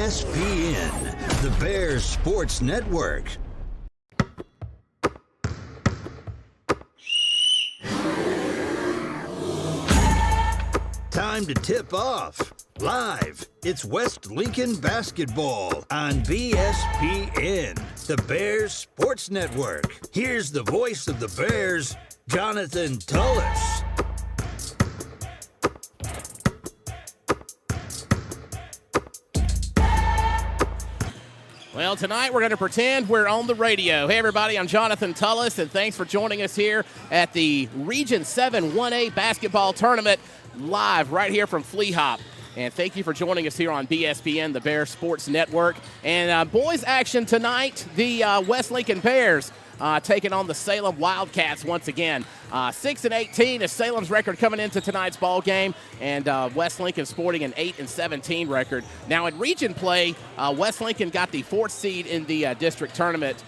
BSPN, the Bears Sports Network. Time to tip off. Live, it's West Lincoln basketball on BSPN, the Bears Sports Network. Here's the voice of the Bears, Jonathan Tullis. Well, tonight we're going to pretend we're on the radio. Hey, everybody, I'm Jonathan Tullis, and thanks for joining us here at the Region 7 1A basketball tournament live right here from Flea Hop. And thank you for joining us here on BSPN, the Bears Sports Network. And boys action tonight, the West Lincoln Bears taking on the Salem Wildcats once again. 6-18 is Salem's record coming into tonight's ball game, and West Lincoln sporting an 8-17 record. Now in region play, West Lincoln got the 4th seed in the district tournament,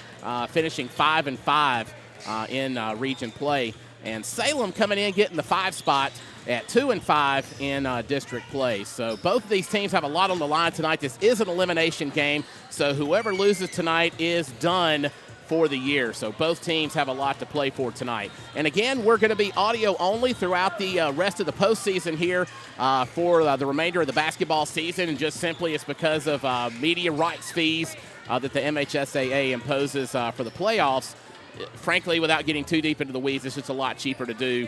finishing 5-5 in region play. And Salem coming in getting the 5 spot at 2-5 in district play. So both of these teams have a lot on the line tonight. This is an elimination game, so whoever loses tonight is done for the year. So both teams have a lot to play for tonight. And again, we're going to be audio only throughout the rest of the postseason here for the remainder of the basketball season. And just simply it's because of media rights fees that the MHSAA imposes for the playoffs. Frankly, without getting too deep into the weeds, it's just a lot cheaper to do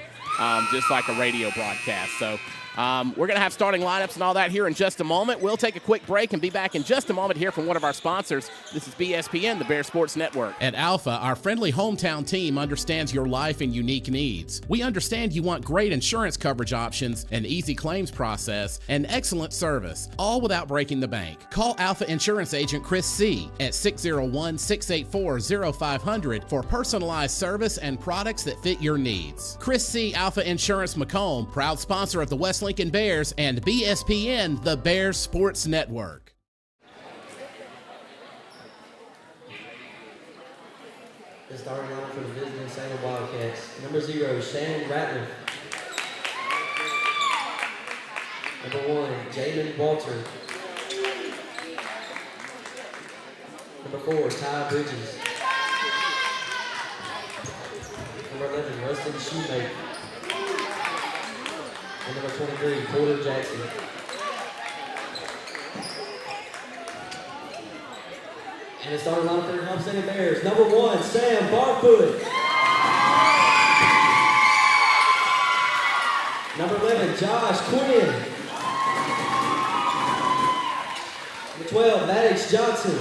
just like a radio broadcast. So we're going to have starting lineups and all that here in just a moment. We'll take a quick break and be back in just a moment here from one of our sponsors. This is BSPN, the Bears Sports Network. At Alpha, our friendly hometown team understands your life and unique needs. We understand you want great insurance coverage options, an easy claims process, and excellent service, all without breaking the bank. Call Alpha Insurance Agent Chris C. at 601-684-0500 for personalized service and products that fit your needs. Chris C. Alpha Insurance Macomb, proud sponsor of the West Lincoln Bears and BSPN, the Bears Sports Network. The starting line for the visiting Salem Wildcats. Number 0, Shannon Ratliff. Number 1, Jalen Walter. Number 4, Ty Bridges. Number 11, Rustin Shoemake. And number 23, Porter Jackson. And the starting line for the representing Bears. Number 1, Sam Barfoot. Number 11, Josh Quinn. Number 12, Maddox Johnson.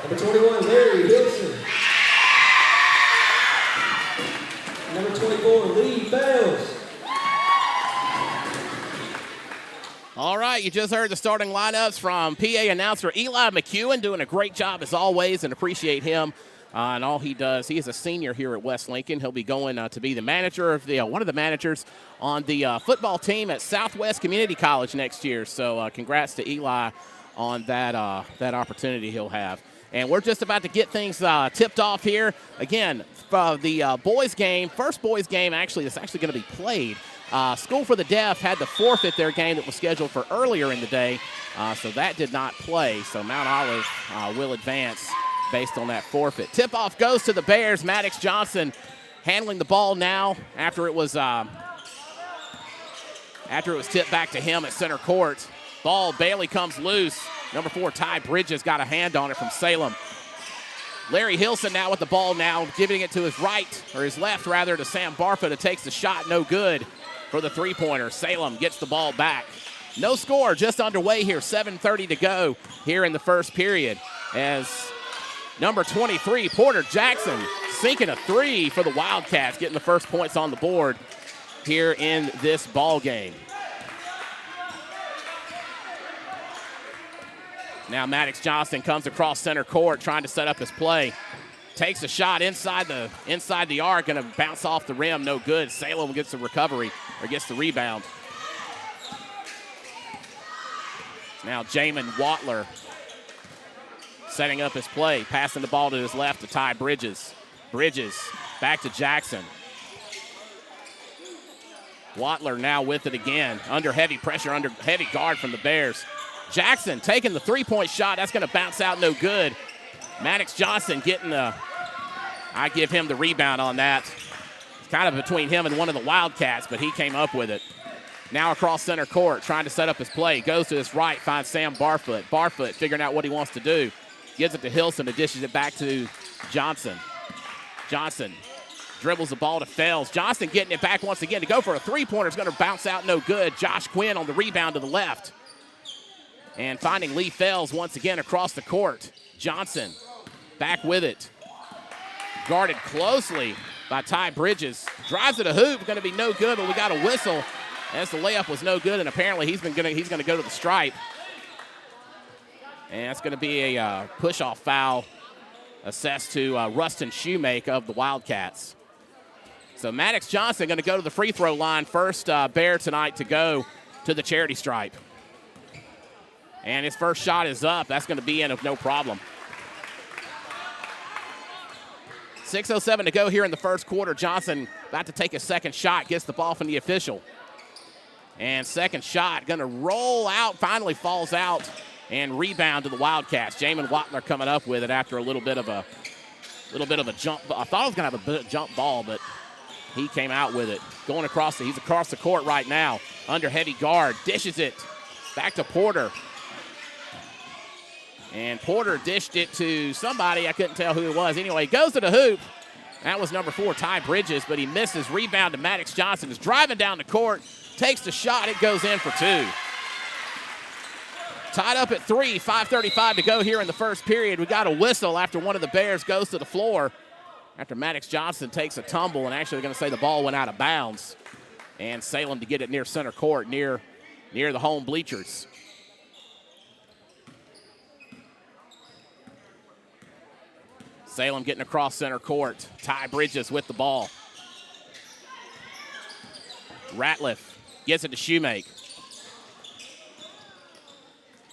Number 21, Larry Wilson. Number 24, Lee Fells. All right, you just heard the starting lineups from PA announcer Eli McEwen, doing a great job as always, and appreciate him and all he does. He is a senior here at West Lincoln. He'll be going to be the manager of the one of the managers on the football team at Southwest Community College next year. So congrats to Eli on that opportunity he'll have. And we're just about to get things tipped off here. Again, the boys game, first boys game actually that's actually going to be played. School for the Deaf had to forfeit their game that was scheduled for earlier in the day, so that did not play. So Mount Olive will advance based on that forfeit. Tip-off goes to the Bears. Maddox Johnson handling the ball now after it was tipped back to him at center court. Ball, Bailey comes loose. Number 4, Ty Bridges got a hand on it from Salem. Larry Hilson now with the ball now, giving it to his right, or his left rather, to Sam Barfoot, who takes the shot, no good for the three-pointer. Salem gets the ball back. No score, just underway here, 7:30 to go here in the first period, as number 23, Porter Jackson, sinking a 3 for the Wildcats, getting the first points on the board here in this ball game. Now Maddox Johnson comes across center court trying to set up his play. Takes a shot inside the arc, going to bounce off the rim, no good. Salem gets the recovery, or gets the rebound. Now Jamin Watler setting up his play, passing the ball to his left to Ty Bridges. Bridges back to Jackson. Watler now with it again. Under heavy pressure, under heavy guard from the Bears. Jackson taking the three-point shot. That's going to bounce out no good. Maddox Johnson getting I give him the rebound on that. It's kind of between him and one of the Wildcats, but he came up with it. Now across center court, trying to set up his play. Goes to his right, finds Sam Barfoot. Barfoot figuring out what he wants to do. Gives it to Hilson, and dishes it back to Johnson. Johnson dribbles the ball to Fells. Johnson getting it back once again to go for a three-pointer. It's going to bounce out no good. Josh Quinn on the rebound to the left. And finding Lee Fells once again across the court. Johnson back with it. Guarded closely by Ty Bridges. Drives to the hoop, going to be no good, but we got a whistle as the layup was no good, and apparently he's going to go to the stripe. And that's going to be a push-off foul assessed to Rustin Shoemake of the Wildcats. So Maddox Johnson going to go to the free throw line. First Bear tonight to go to the charity stripe. And his first shot is up. That's going to be in of no problem. 6:07 to go here in the first quarter. Johnson about to take a second shot, gets the ball from the official. And second shot going to roll out, finally falls out, and rebound to the Wildcats. Jamin Watler coming up with it after a little bit of a jump. I thought it was going to have a jump ball, but he came out with it. Going across, he's across the court right now. Under heavy guard, dishes it back to Porter. And Porter dished it to somebody. I couldn't tell who it was. Anyway, goes to the hoop. That was number 4, Ty Bridges, but he misses. Rebound to Maddox Johnson. Is driving down the court. Takes the shot. It goes in for 2. Tied up at 3. 5:35 to go here in the first period. We got a whistle after one of the Bears goes to the floor. After Maddox Johnson takes a tumble, and actually going to say the ball went out of bounds. And Salem to get it near center court, near the home bleachers. Salem getting across center court. Ty Bridges with the ball. Ratliff gets it to Shoemake.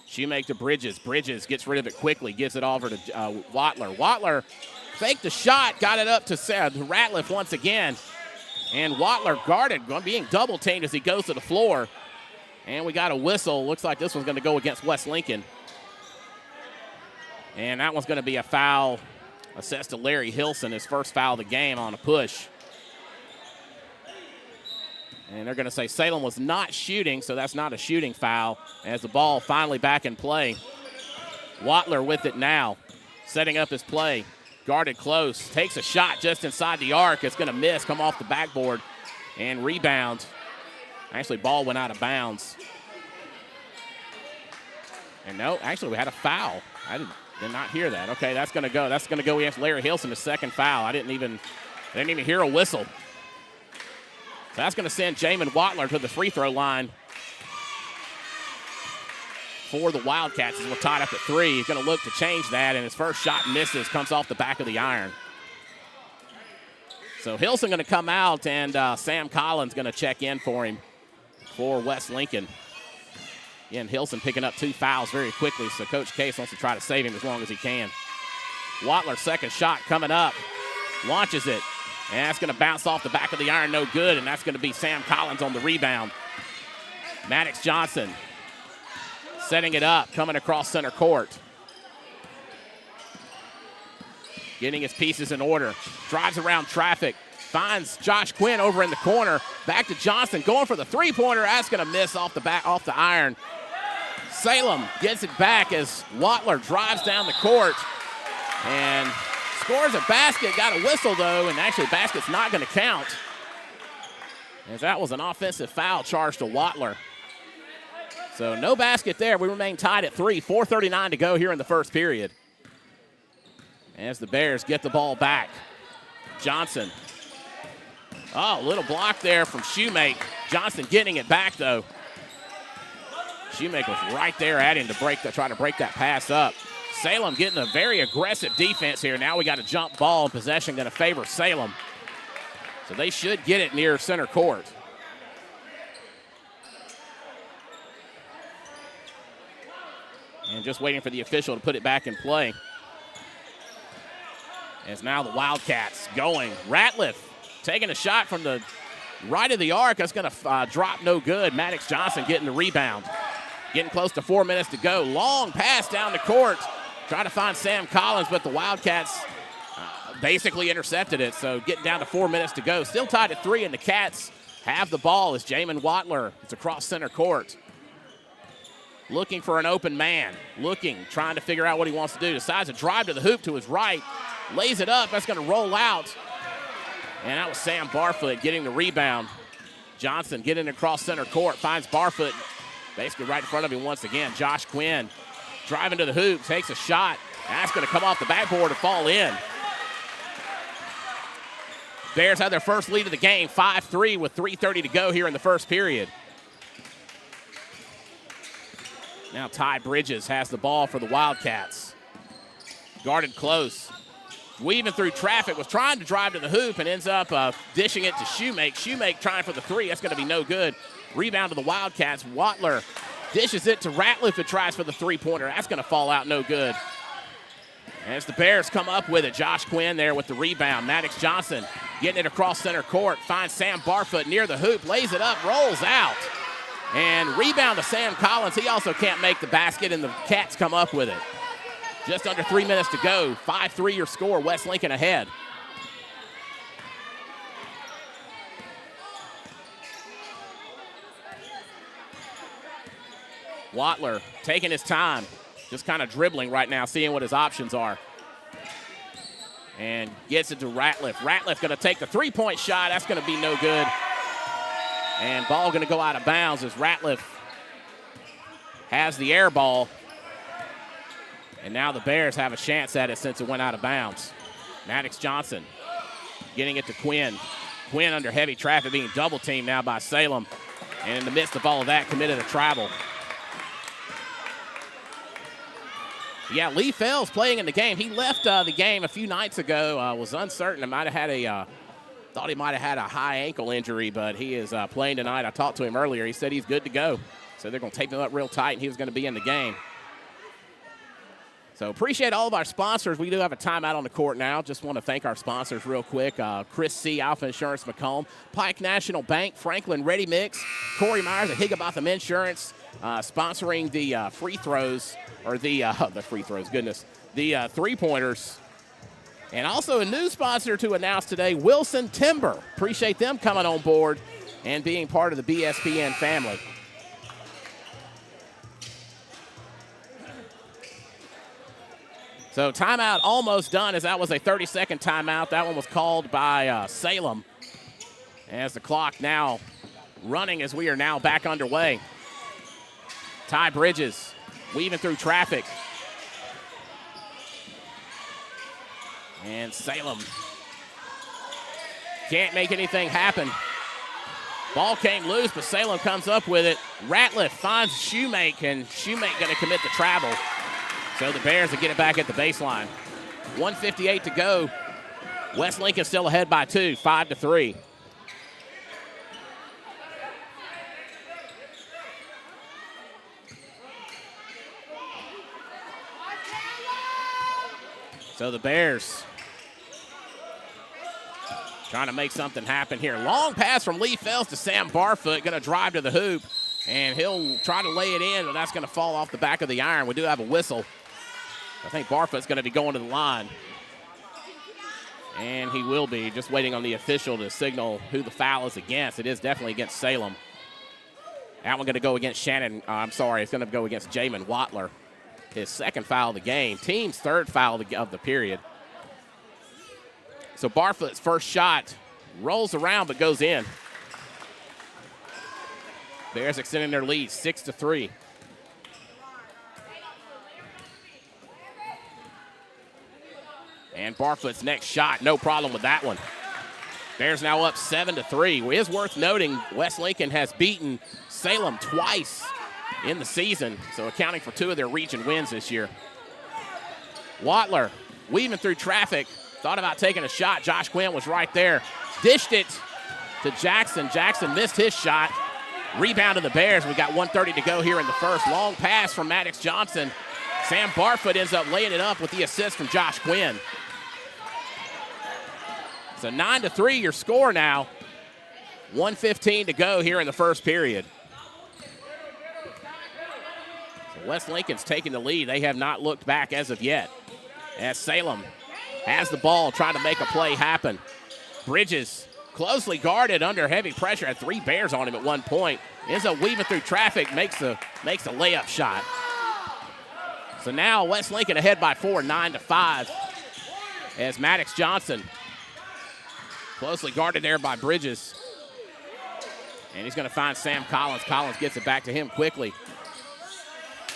Shoemake to Bridges. Bridges gets rid of it quickly, gives it over to Watler. Watler faked the shot, got it up to Ratliff once again. And Watler guarded, being double teamed as he goes to the floor. And we got a whistle. Looks like this one's going to go against West Lincoln. And that one's going to be a foul assessed to Larry Hilson, his first foul of the game on a push. And they're going to say Salem was not shooting, so that's not a shooting foul as the ball finally back in play. Watler with it now, setting up his play. Guarded close, takes a shot just inside the arc. It's going to miss, come off the backboard, and rebound. Actually, ball went out of bounds. And no, actually, we had a foul. I did not hear that. Okay, that's going to go. That's going to go against Larry Hilson, the second foul. I didn't even hear a whistle. So that's going to send Jamin Watler to the free throw line for the Wildcats as we're tied up at 3. He's going to look to change that, and his first shot misses, comes off the back of the iron. So Hilson going to come out, and Sam Collins going to check in for him for West Lincoln. Again, Hilson picking up 2 fouls very quickly, so Coach Case wants to try to save him as long as he can. Watler's second shot coming up, launches it, and that's going to bounce off the back of the iron, no good, and that's going to be Sam Collins on the rebound. Maddox Johnson setting it up, coming across center court. Getting his pieces in order, drives around traffic, finds Josh Quinn over in the corner, back to Johnson, going for the three-pointer, that's going to miss off the iron. Salem gets it back as Watler drives down the court and scores a basket. Got a whistle, though, and actually basket's not going to count, as that was an offensive foul charged to Watler. So no basket there. We remain tied at 3. 4:39 to go here in the first period. As the Bears get the ball back. Johnson. Oh, little block there from Shoemake. Johnson getting it back, though. Shoemake was right there at him to try to break that pass up. Salem getting a very aggressive defense here. Now we got a jump ball, and possession going to favor Salem. So they should get it near center court. And just waiting for the official to put it back in play. As now the Wildcats going. Ratliff taking a shot from the right of the arc. That's going to drop no good. Maddox Johnson getting the rebound. Getting close to 4 minutes to go. Long pass down the court. Trying to find Sam Collins, but the Wildcats basically intercepted it. So getting down to 4 minutes to go. Still tied at 3, and the Cats have the ball as Jamin Watler. It's across center court. Looking for an open man. Trying to figure out what he wants to do. Decides to drive to the hoop to his right. Lays it up. That's going to roll out. And that was Sam Barfoot getting the rebound. Johnson getting across center court. Finds Barfoot basically right in front of him once again. Josh Quinn driving to the hoop. Takes a shot. That's going to come off the backboard and fall in. Bears have their first lead of the game, 5-3 with 3:30 to go here in the first period. Now Ty Bridges has the ball for the Wildcats. Guarded close. Weaving through traffic, was trying to drive to the hoop and ends up dishing it to Shoemake. Shoemake trying for the 3. That's going to be no good. Rebound to the Wildcats. Watler dishes it to Ratliff, who tries for the three-pointer. That's going to fall out no good. As the Bears come up with it, Josh Quinn there with the rebound. Maddox Johnson getting it across center court. Finds Sam Barfoot near the hoop. Lays it up, rolls out. And rebound to Sam Collins. He also can't make the basket, and the Cats come up with it. Just under 3 minutes to go. 5-3 your score. West Lincoln ahead. Watler taking his time. Just kind of dribbling right now, seeing what his options are. And gets it to Ratliff. Ratliff going to take the three-point shot. That's going to be no good. And ball going to go out of bounds as Ratliff has the air ball. And now the Bears have a chance at it since it went out of bounds. Maddox Johnson getting it to Quinn. Quinn under heavy traffic, being double-teamed now by Salem. And in the midst of all of that, committed a travel. Yeah, Lee Fells playing in the game. He left the game a few nights ago. Was uncertain. He might have had thought he might have had a high ankle injury, but he is playing tonight. I talked to him earlier. He said he's good to go. So they're going to tape him up real tight, and he was going to be in the game. So appreciate all of our sponsors. We do have a timeout on the court now. Just want to thank our sponsors real quick. Chris C., Alpha Insurance Macomb, Pike National Bank, Franklin Ready Mix, Corey Myers at Higginbotham Insurance, sponsoring the free throws, or the free throws, goodness, the three-pointers. And also a new sponsor to announce today, Wilson Timber. Appreciate them coming on board and being part of the BSPN family. So timeout almost done, as that was a 30-second timeout. That one was called by Salem. As the clock now running, as we are now back underway. Ty Bridges weaving through traffic. And Salem can't make anything happen. Ball came loose, but Salem comes up with it. Ratliff finds Shoemake, and Shoemake going to commit the travel. So the Bears will get it back at the baseline. 1:58 to go. West Lincoln still ahead by 2, 5-3. So the Bears trying to make something happen here. Long pass from Lee Fells to Sam Barfoot. Going to drive to the hoop, and he'll try to lay it in, but that's going to fall off the back of the iron. We do have a whistle. I think Barfoot's going to be going to the line. And he will be, just waiting on the official to signal who the foul is against. It is definitely against Salem. That one going to go against Shannon. It's going to go against Jamin Watler. His second foul of the game. Team's third foul of the period. So Barfoot's first shot rolls around but goes in. Bears extending their lead 6-3. And Barfoot's next shot, no problem with that one. Bears now up 7-3. It is worth noting West Lincoln has beaten Salem twice in the season, so accounting for 2 of their region wins this year. Watler weaving through traffic, thought about taking a shot. Josh Quinn was right there. Dished it to Jackson. Jackson missed his shot. Rebound to the Bears. We got 1:30 to go here in the first. Long pass from Maddox Johnson. Sam Barfoot ends up laying it up with the assist from Josh Quinn. So 9-3 your score now. 1:15 to go here in the first period. So West Lincoln's taking the lead. They have not looked back as of yet. As Salem has the ball, trying to make a play happen. Bridges closely guarded under heavy pressure. Had 3 Bears on him at one point. Ends up weaving through traffic, makes a layup shot. So now West Lincoln ahead by 4, 9-5. As Maddox Johnson closely guarded there by Bridges. And he's going to find Sam Collins. Collins gets it back to him quickly.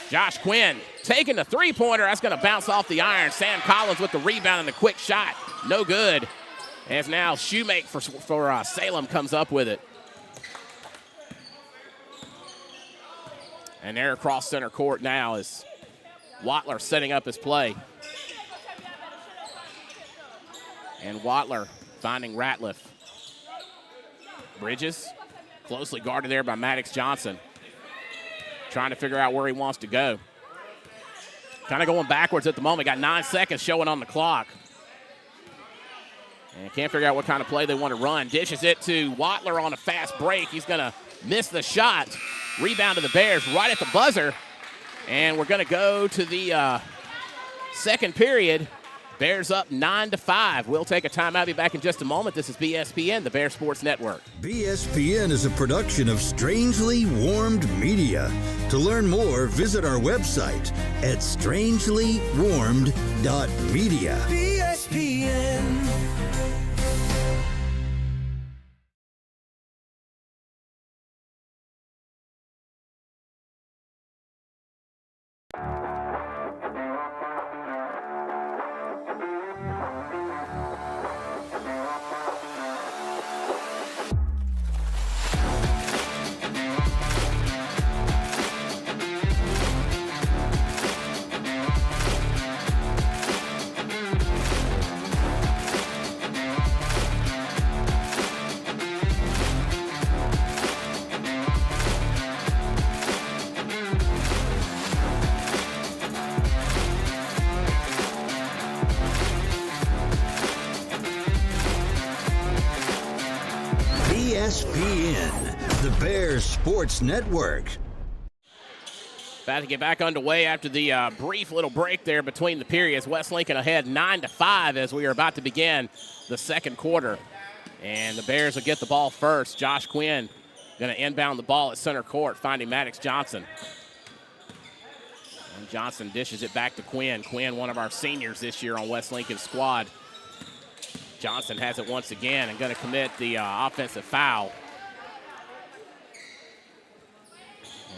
Josh Quinn taking the three-pointer. That's going to bounce off the iron. Sam Collins with the rebound and the quick shot. No good. As now Shoemake for Salem comes up with it. And they're across center court now as Watler setting up his play. And Watler finding Ratliff. Bridges closely guarded there by Maddox Johnson. Trying to figure out where he wants to go. Kind of going backwards at the moment. Got 9 seconds showing on the clock. And can't figure out what kind of play they want to run. Dishes it to Watler on a fast break. He's going to miss the shot. Rebound to the Bears right at the buzzer. And we're going to go to the second period. Bears up 9-5. We'll take a timeout. Be back in just a moment. This is BSPN, the Bear Sports Network. BSPN is a production of Strangely Warmed Media. To learn more, visit our website at strangelywarmed.media. BSPN. ESPN, the Bears Sports Network. About to get back underway after the brief little break there between the periods. West Lincoln ahead 9-5 as we are about to begin the second quarter. And the Bears will get the ball first. Josh Quinn going to inbound the ball at center court, finding Maddox Johnson. And Johnson dishes it back to Quinn. Quinn, one of our seniors this year on West Lincoln's squad. Johnson has it once again and going to commit the offensive foul.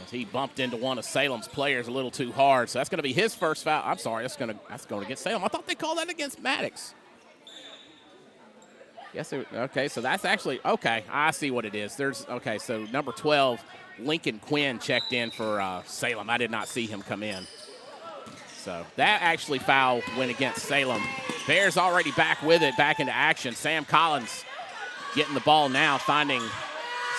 As he bumped into one of Salem's players a little too hard. So that's going to be his first foul. I'm sorry, that's going to get Salem. I thought they called that against Maddox. Yes, okay, so that's actually, okay, I see what it is. Okay, so number 12, Lincoln Quinn checked in for Salem. I did not see him come in. So that actually foul went against Salem. Bears already back with it, back into action. Sam Collins getting the ball now, finding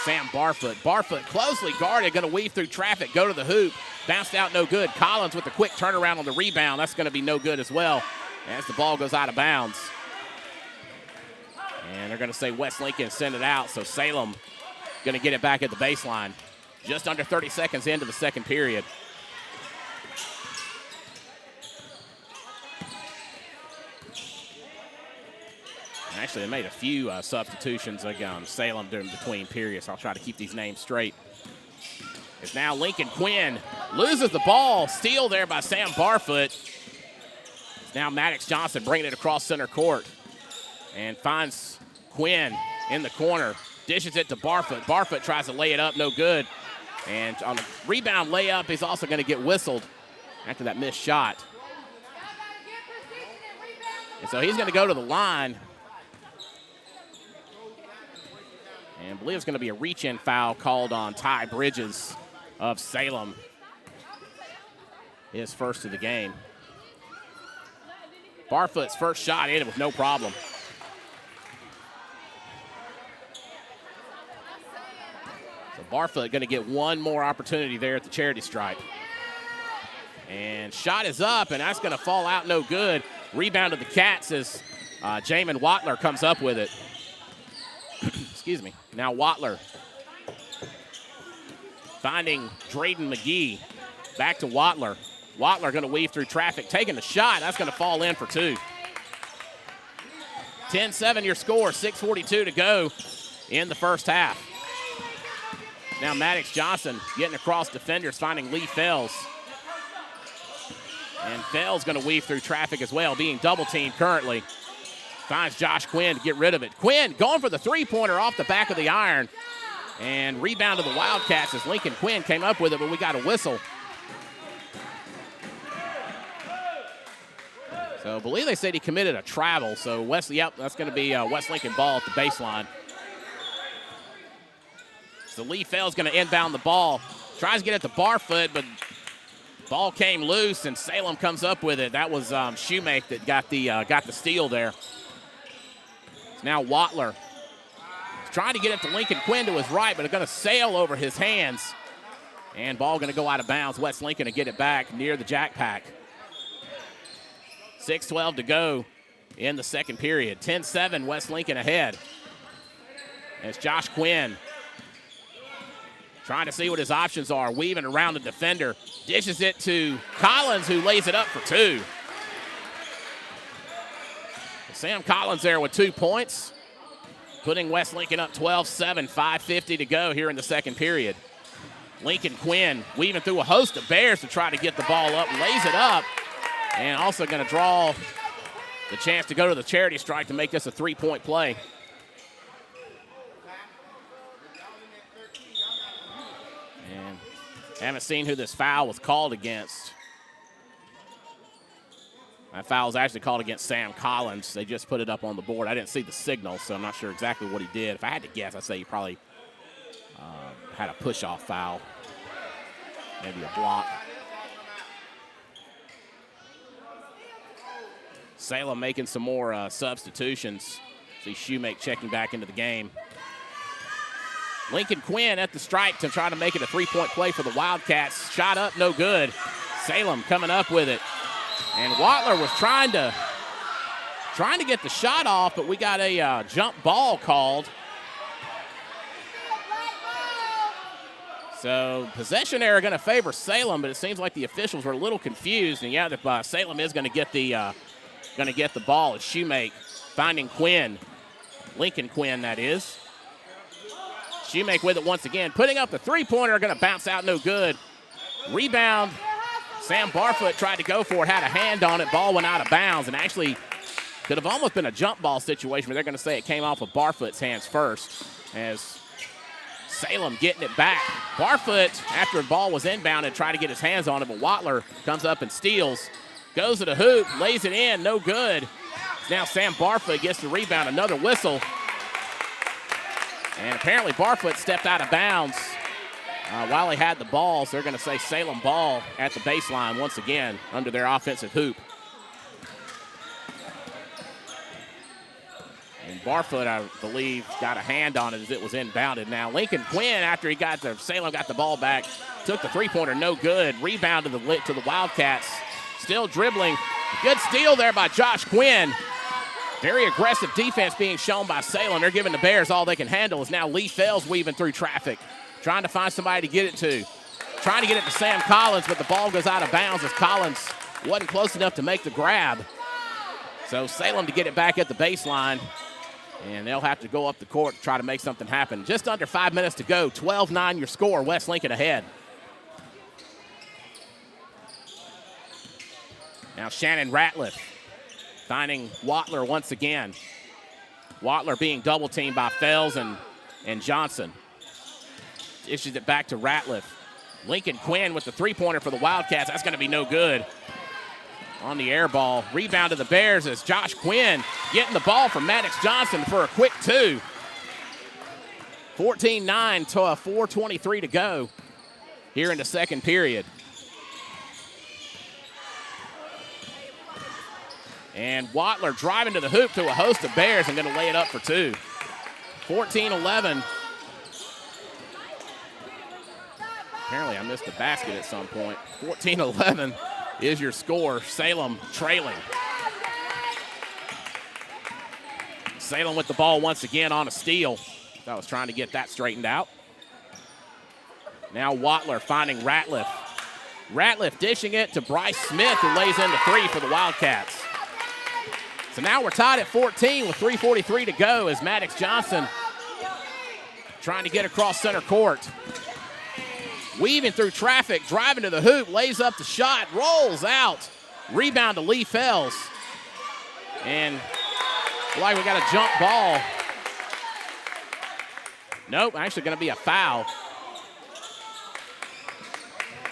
Sam Barfoot. Barfoot closely guarded, going to weave through traffic, go to the hoop. Bounced out, no good. Collins with the quick turnaround on the rebound. That's going to be no good as well as the ball goes out of bounds. And they're going to say West Lincoln send it out, so Salem going to get it back at the baseline. Just under 30 seconds into the second period. Actually, they made a few substitutions against Salem during between periods. I'll try to keep these names straight. It's now Lincoln Quinn loses the ball. Steal there by Sam Barfoot. It's now Maddox Johnson bringing it across center court and finds Quinn in the corner. Dishes it to Barfoot. Barfoot tries to lay it up, no good. And on the rebound layup, he's also going to get whistled after that missed shot. And so he's going to go to the line. And I believe it's going to be a reach-in foul called on Ty Bridges of Salem. His first of the game. Barfoot's first shot in it with no problem. So Barfoot going to get one more opportunity there at the charity stripe. And shot is up, and that's going to fall out no good. Rebound to the Cats as Jamin Watler comes up with it. Excuse me. Now Watler finding Drayden McGee. Back to Watler. Watler going to weave through traffic, taking the shot. That's going to fall in for two. 10-7 your score, 6:42 to go in the first half. Now Maddox Johnson getting across defenders, finding Lee Fells. And Fells going to weave through traffic as well, being double teamed currently. Finds Josh Quinn to get rid of it. Quinn going for the three-pointer off the back of the iron. And rebound to the Wildcats as Lincoln Quinn came up with it, but we got a whistle. So I believe they said he committed a travel. So Wesley, yep, that's going to be West Lincoln ball at the baseline. So Lee Fell's going to inbound the ball. Tries to get it to Barfoot, but ball came loose, and Salem comes up with it. That was Shoemake that got the steal there. Now Watler trying to get it to Lincoln Quinn to his right, but it's going to sail over his hands. And ball going to go out of bounds. West Lincoln to get it back near the Jack Pack. 6:12 to go in the second period. 10-7, West Lincoln ahead. As Josh Quinn trying to see what his options are, weaving around the defender. Dishes it to Collins, who lays it up for two. Sam Collins there with 2 points, putting West Lincoln up 12-7, 5:50 to go here in the second period. Lincoln Quinn weaving through a host of Bears to try to get the ball up, lays it up, and also going to draw the chance to go to the charity strike to make this a three-point play. And haven't seen who this foul was called against. That foul was actually called against Sam Collins. They just put it up on the board. I didn't see the signal, so I'm not sure exactly what he did. If I had to guess, I'd say he probably had a push-off foul, maybe a block. Salem making some more substitutions. See Shoemake checking back into the game. Lincoln Quinn at the stripe to try to make it a three-point play for the Wildcats. Shot up, no good. Salem coming up with it. And Watler was trying to get the shot off, but we got a jump ball called. So possession error going to favor Salem, but it seems like the officials were a little confused. And yeah, Salem is going to get the ball. It's Shoemake finding Quinn, Lincoln Quinn, that is. Shoemake with it once again, putting up the three-pointer, going to bounce out, no good. Rebound. Sam Barfoot tried to go for it, had a hand on it. Ball went out of bounds, and actually could have almost been a jump ball situation, but they're going to say it came off of Barfoot's hands first, as Salem getting it back. Barfoot, after the ball was inbounded, tried to get his hands on it, but Watler comes up and steals. Goes to the hoop, lays it in, no good. Now Sam Barfoot gets the rebound, another whistle. And apparently Barfoot stepped out of bounds while he had the ball, so they're going to say Salem ball at the baseline once again under their offensive hoop. And Barfoot, I believe, got a hand on it as it was inbounded. Now Lincoln Quinn, after Salem got the ball back, took the three-pointer, no good. Rebound to the Wildcats. Still dribbling. Good steal there by Josh Quinn. Very aggressive defense being shown by Salem. They're giving the Bears all they can handle. Is now Lee Fells weaving through traffic, trying to find somebody to get it to. Trying to get it to Sam Collins, but the ball goes out of bounds as Collins wasn't close enough to make the grab. So Salem to get it back at the baseline, and they'll have to go up the court to try to make something happen. Just under 5 minutes to go. 12-9 your score. West Lincoln ahead. Now Shannon Ratliff finding Watler once again. Watler being double-teamed by Fells and Johnson. Issues it back to Ratliff. Lincoln Quinn with the three-pointer for the Wildcats. That's going to be no good. On the air ball. Rebound to the Bears as Josh Quinn getting the ball from Maddox Johnson for a quick two. 14-9 to 4:23 to go here in the second period. And Watler driving to the hoop to a host of Bears and going to lay it up for two. 14-11. Apparently I missed a basket at some point. 14-11 is your score. Salem trailing. Salem with the ball once again on a steal. I was trying to get that straightened out. Now Watler finding Ratliff. Ratliff dishing it to Bryce Smith, who lays in the 3 for the Wildcats. So now we're tied at 14 with 3:43 to go as Maddox Johnson trying to get across center court. Weaving through traffic, driving to the hoop, lays up the shot, rolls out. Rebound to Lee Fells. And like we got a jump ball. Nope, actually going to be a foul.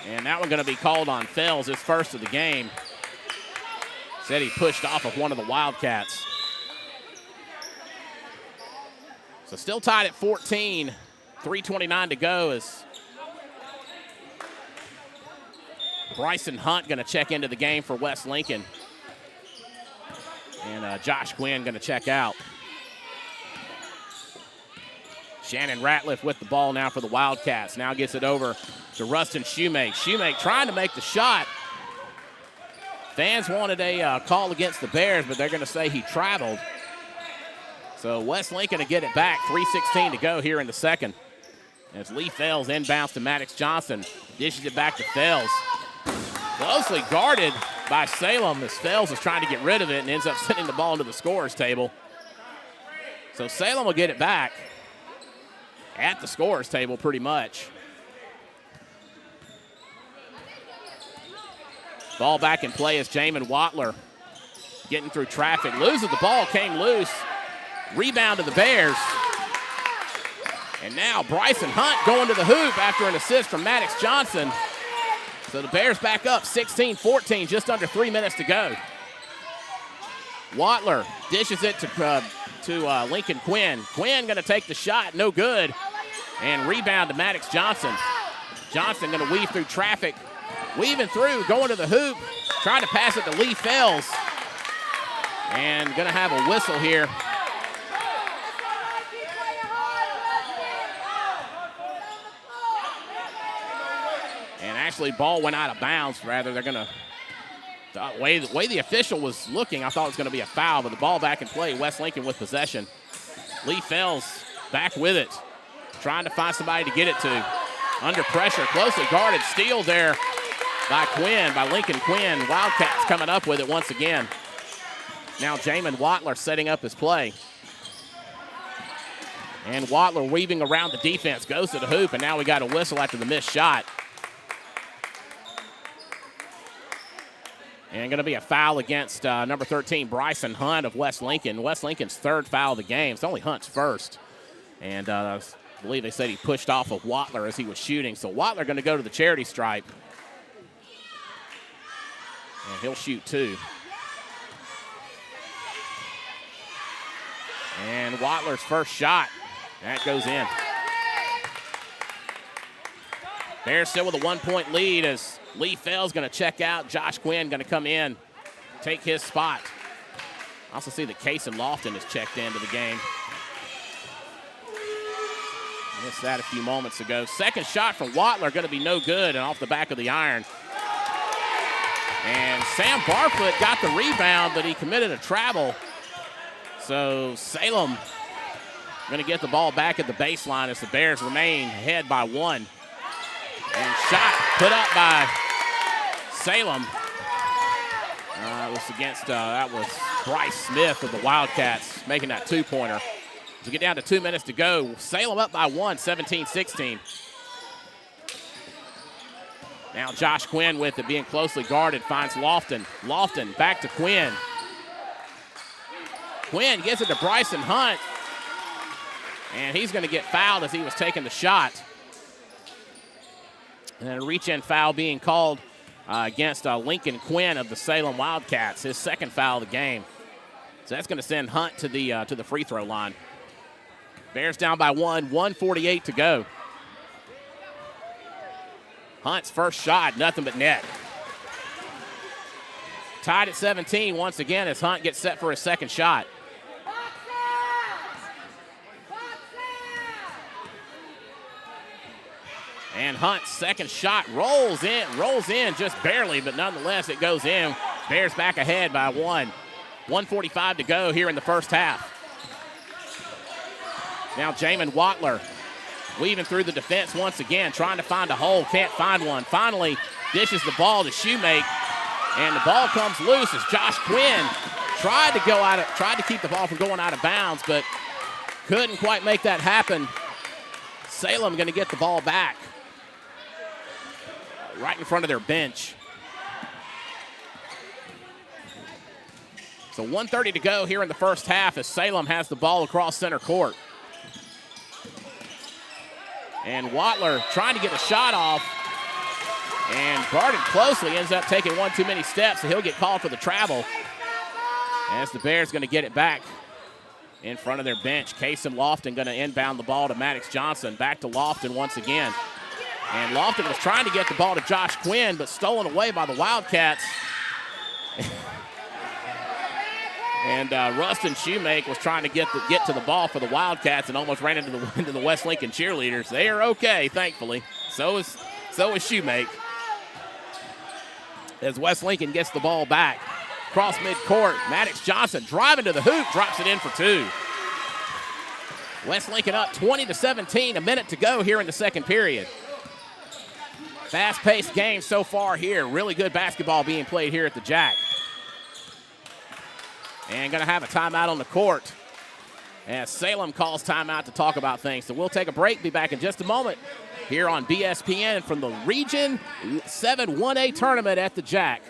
And that one going to be called on Fells, his first of the game. Said he pushed off of one of the Wildcats. So still tied at 14, 3:29 to go as Bryson Hunt going to check into the game for West Lincoln. And Josh Quinn going to check out. Shannon Ratliff with the ball now for the Wildcats. Now gets it over to Rustin Shoemake. Shoemake trying to make the shot. Fans wanted a call against the Bears, but they're going to say he traveled. So West Lincoln to get it back. 3:16 to go here in the second. As Lee Fells inbounds to Maddox Johnson. Dishes it back to Fells. Closely guarded by Salem as Fells is trying to get rid of it and ends up sending the ball into the scorer's table. So Salem will get it back at the scorer's table pretty much. Ball back in play as Jamin Watler getting through traffic. Loses the ball, came loose. Rebound to the Bears. And now Bryson Hunt going to the hoop after an assist from Maddox Johnson. So the Bears back up 16-14, just under 3 minutes to go. Watler dishes it to Lincoln Quinn. Quinn going to take the shot, no good. And rebound to Maddox Johnson. Johnson going to weave through traffic. Weaving through, going to the hoop. Trying to pass it to Lee Fells. And going to have a whistle here. And actually, ball went out of bounds. Rather, they're going to, the way the official was looking, I thought it was going to be a foul, but the ball back in play. West Lincoln with possession. Lee Fells back with it. Trying to find somebody to get it to. Under pressure, closely guarded. Steal there by Quinn, by Lincoln Quinn. Wildcats coming up with it once again. Now Jamin Watler setting up his play. And Watler weaving around the defense, goes to the hoop, and now we got a whistle after the missed shot. And going to be a foul against number 13, Bryson Hunt of West Lincoln. West Lincoln's third foul of the game. It's only Hunt's first. And I believe they said he pushed off of Watler as he was shooting. So Watler going to go to the charity stripe. And he'll shoot 2. And Watler's first shot. That goes in. Bears still with a 1-point lead as Lee Fells going to check out. Josh Quinn going to come in, take his spot. Also see that Cason Lofton has checked into the game. Missed that a few moments ago. Second shot from Watler going to be no good and off the back of the iron. And Sam Barfoot got the rebound, but he committed a travel. So Salem going to get the ball back at the baseline as the Bears remain ahead by 1. And shot put up by Salem. It was against, that was Bryce Smith of the Wildcats making that 2-pointer. To get down to 2 minutes to go, Salem up by 1, 17-16. Now Josh Quinn with it, being closely guarded, finds Lofton. Lofton back to Quinn. Quinn gets it to Bryson Hunt. And he's going to get fouled as he was taking the shot. And a reach-in foul being called against Lincoln Quinn of the Salem Wildcats, his second foul of the game. So that's going to send Hunt to the free throw line. Bears down by 1, 1:48 to go. Hunt's first shot, nothing but net. Tied at 17 once again as Hunt gets set for his second shot. And Hunt's second shot rolls in just barely, but nonetheless it goes in. Bears back ahead by 1. 1:45 to go here in the first half. Now Jamin Watler weaving through the defense once again, trying to find a hole, can't find one. Finally dishes the ball to Shoemake, and the ball comes loose as Josh Quinn tried to keep the ball from going out of bounds, but couldn't quite make that happen. Salem going to get the ball back right in front of their bench. So 1:30 to go here in the first half as Salem has the ball across center court. And Watler trying to get the shot off and guarded closely, ends up taking one too many steps, so he'll get called for the travel as the Bears going to get it back in front of their bench. Case and Lofton going to inbound the ball to Maddox Johnson. Back to Lofton once again. And Lofton was trying to get the ball to Josh Quinn, but stolen away by the Wildcats. And Rustin Shoemake was trying to get to the ball for the Wildcats and almost ran into the West Lincoln cheerleaders. They are okay, thankfully. So is Shoemake. As West Lincoln gets the ball back. Cross midcourt, Maddox Johnson driving to the hoop, drops it in for two. West Lincoln up 20-17, a minute to go here in the second period. Fast-paced game so far here. Really good basketball being played here at the Jack. And going to have a timeout on the court as Salem calls timeout to talk about things. So we'll take a break, be back in just a moment here on BSPN from the Region 7 1A tournament at the Jack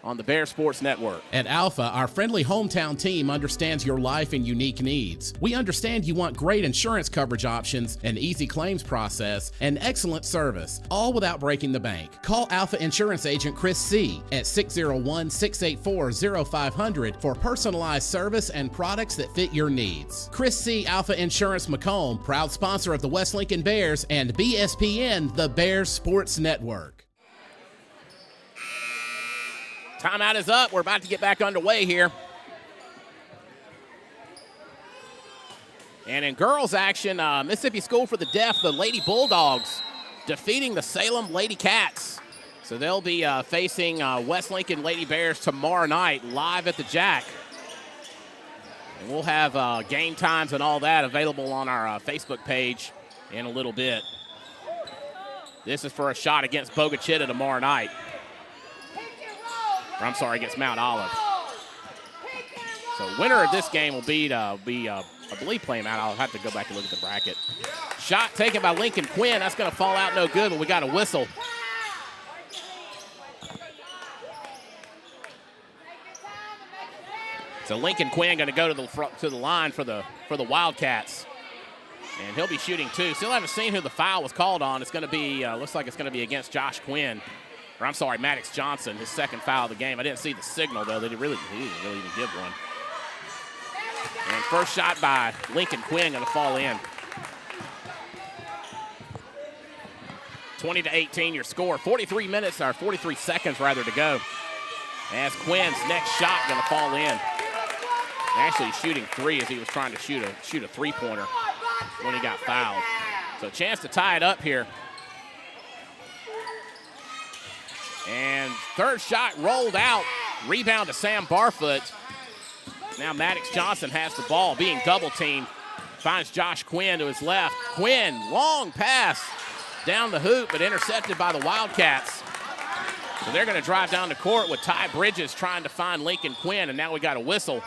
on the Bear Sports Network. At Alpha, our friendly hometown team understands your life and unique needs. We understand you want great insurance coverage options, an easy claims process, and excellent service, all without breaking the bank. Call Alpha Insurance Agent Chris C. at 601-684-0500 for personalized service and products that fit your needs. Chris C. Alpha Insurance Macomb, proud sponsor of the West Lincoln Bears and BSPN, the Bears Sports Network. Timeout is up. We're about to get back underway here. And in girls action, Mississippi School for the Deaf, the Lady Bulldogs, defeating the Salem Lady Cats. So they'll be facing West Lincoln Lady Bears tomorrow night live at the Jack. And we'll have game times and all that available on our Facebook page in a little bit. This is for a shot against Bogachita tomorrow night. I'm sorry, against Mount Olive. So winner of this game will I believe, playing Mount Olive. I'll have to go back and look at the bracket. Shot taken by Lincoln Quinn. That's going to fall out no good, but we got a whistle. So Lincoln Quinn going to go to the line for the Wildcats. And he'll be shooting two. Still haven't seen who the foul was called on. It's going to be, looks like it's going to be against Josh Quinn. Or I'm sorry, Maddox Johnson, his second foul of the game. I didn't see the signal, though. He didn't really even give one. And first shot by Lincoln Quinn going to fall in. 20-18 your score. 43 seconds rather to go. As Quinn's next shot going to fall in. Actually shooting three as he was trying to shoot a three-pointer when he got fouled. So a chance to tie it up here. And third shot rolled out. Rebound to Sam Barfoot. Now Maddox Johnson has the ball, being double-teamed. Finds Josh Quinn to his left. Quinn, long pass down the hoop, but intercepted by the Wildcats. So they're going to drive down the court with Ty Bridges trying to find Lincoln Quinn, and now we got a whistle.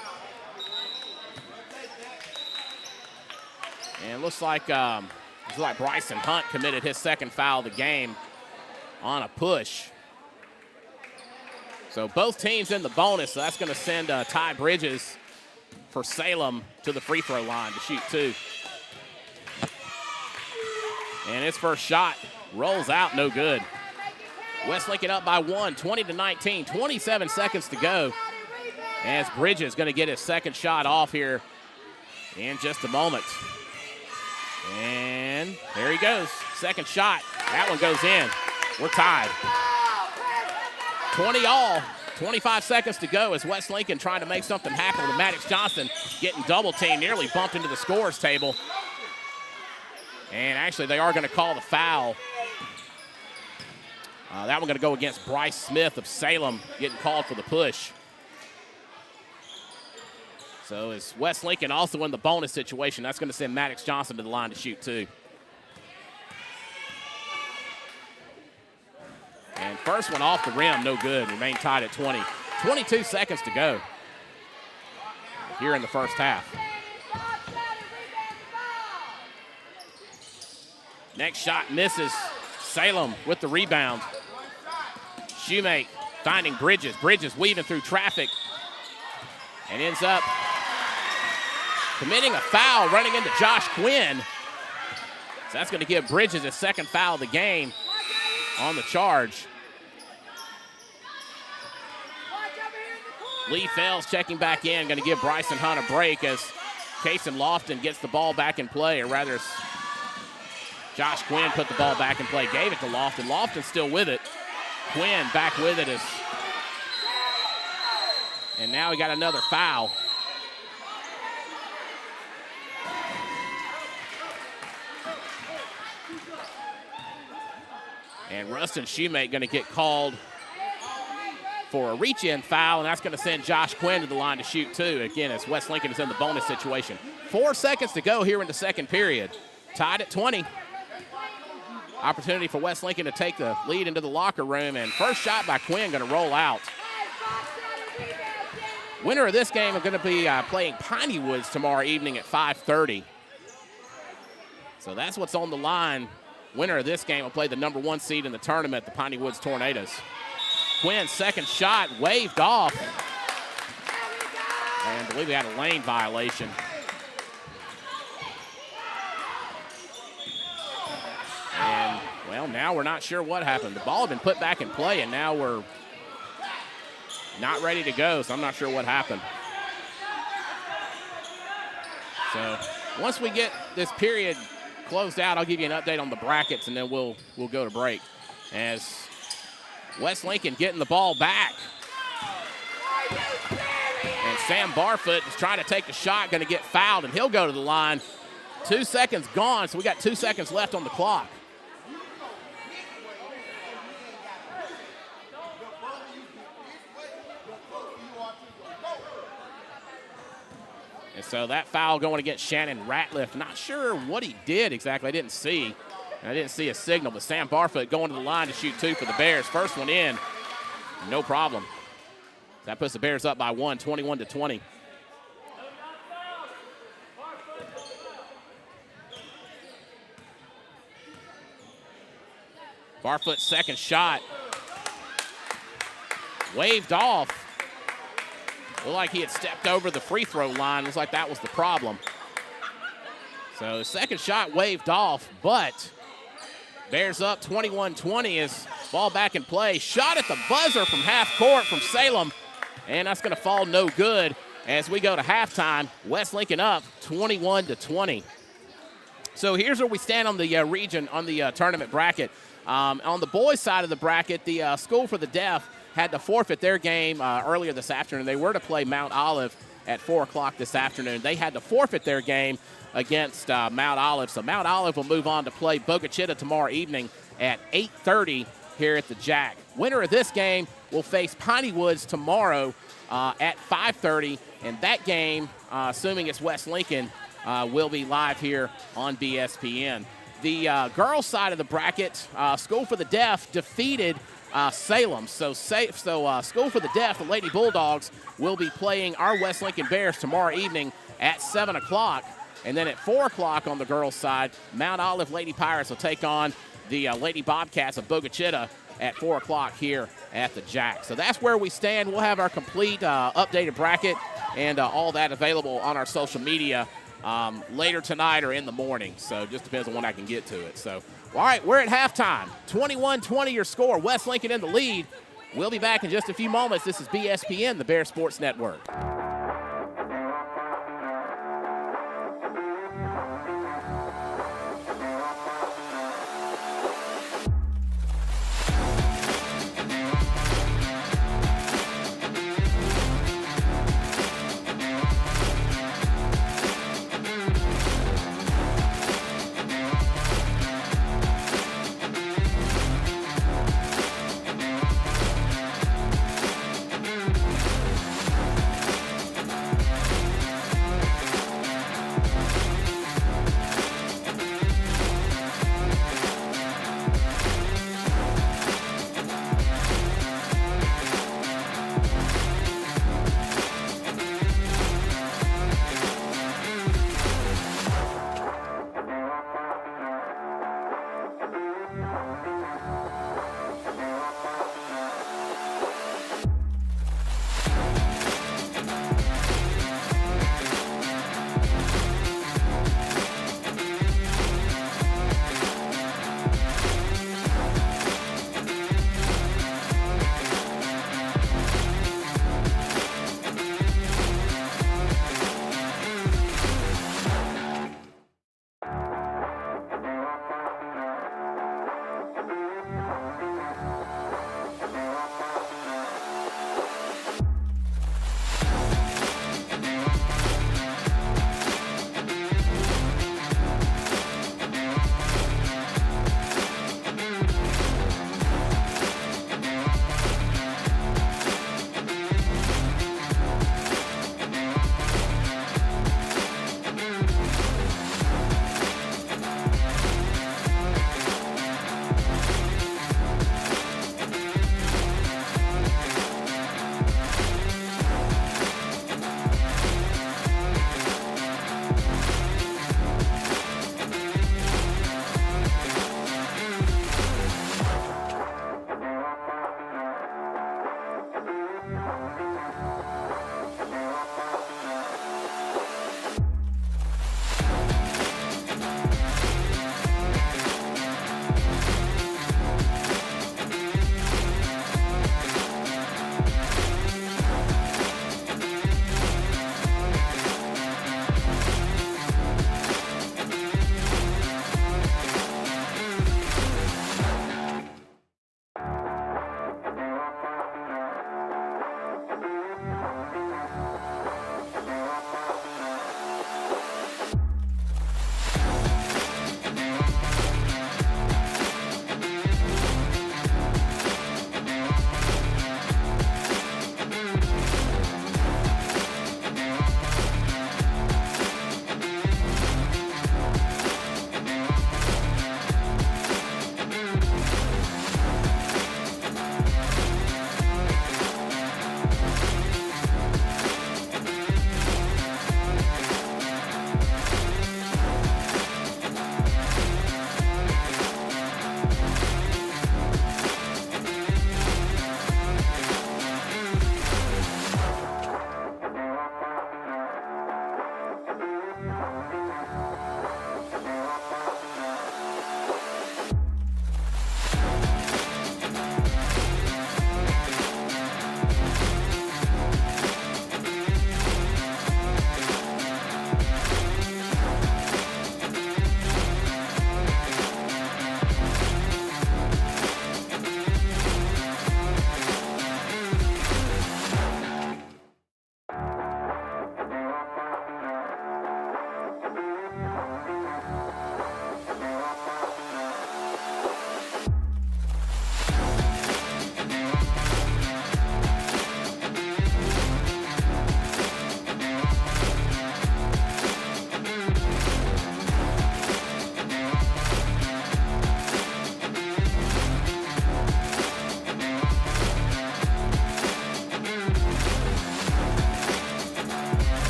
And it looks like Bryson Hunt committed his second foul of the game on a push. So both teams in the bonus, so that's going to send Ty Bridges for Salem to the free throw line to shoot two. And his first shot rolls out, no good. West Lincoln up by one, 20-19, 27 seconds to go. As Bridges going to get his second shot off here in just a moment. And there he goes, second shot. That one goes in. We're tied. 20 all, 25 seconds to go as West Lincoln trying to make something happen with Maddox Johnson getting double teamed, nearly bumped into the scorer's table. And actually they are going to call the foul. That one going to go against Bryce Smith of Salem, getting called for the push. So is West Lincoln also in the bonus situation. That's going to send Maddox Johnson to the line to shoot two. And first one off the rim, no good. Remain tied at 20. 22 seconds to go here in the first half. Next shot misses. Salem with the rebound. Shoemake finding Bridges. Bridges weaving through traffic and ends up committing a foul running into Josh Quinn. So that's going to give Bridges his second foul of the game on the charge. Lee Fells checking back in, going to give Bryson Hunt a break as Kason Lofton gets the ball back in play, or rather Josh Quinn put the ball back in play, gave it to Lofton. Lofton's still with it. Quinn back with it. And now we got another foul. And Rustin Shoemake going to get called for a reach-in foul, and that's going to send Josh Quinn to the line to shoot two. Again, as West Lincoln is in the bonus situation. 4 seconds to go here in the second period. Tied at 20. Opportunity for West Lincoln to take the lead into the locker room, and first shot by Quinn going to roll out. Winner of this game is going to be playing Piney Woods tomorrow evening at 5:30. So that's what's on the line. Winner of this game will play the number 1 seed in the tournament, the Piney Woods Tornadoes. Quinn's second shot waved off. And I believe we had a lane violation. And, well, now we're not sure what happened. The ball had been put back in play, and now we're not ready to go, so I'm not sure what happened. So once we get this period closed out, I'll give you an update on the brackets, and then we'll go to break. As West Lincoln getting the ball back. And Sam Barfoot is trying to take the shot, going to get fouled, and he'll go to the line. 2 seconds gone, so we got 2 seconds left on the clock. And so that foul going against Shannon Ratliff. Not sure what he did exactly. I didn't see a signal, but Sam Barfoot going to the line to shoot two for the Bears. First one in, no problem. That puts the Bears up by 1, 21-20. Barfoot's second shot waved off. Looked like he had stepped over the free throw line. Looks like that was the problem. So the second shot waved off, but Bears up 21-20 as ball back in play. Shot at the buzzer from half court from Salem, and that's going to fall no good as we go to halftime. West Lincoln up 21-20. So here's where we stand on the region, on the tournament bracket. On the boys' side of the bracket, the School for the Deaf had to forfeit their game earlier this afternoon. They were to play Mount Olive at 4 o'clock this afternoon. They had to forfeit their game against Mount Olive. So Mount Olive will move on to play Boca Chica tomorrow evening at 8:30 here at the Jack. Winner of this game will face Piney Woods tomorrow at 5:30. And that game, assuming it's West Lincoln, will be live here on BSPN. The girls' side of the bracket, School for the Deaf defeated Salem. So School for the Deaf, the Lady Bulldogs, will be playing our West Lincoln Bears tomorrow evening at 7 o'clock. And then at 4 o'clock on the girls' side, Mount Olive Lady Pirates will take on the Lady Bobcats of Boca Chica at 4 o'clock here at the Jack. So that's where we stand. We'll have our complete updated bracket and all that available on our social media later tonight or in the morning. So it just depends on when I can get to it. So, all right, we're at halftime. 21-20 your score. West Lincoln in the lead. We'll be back in just a few moments. This is BSPN, the Bear Sports Network.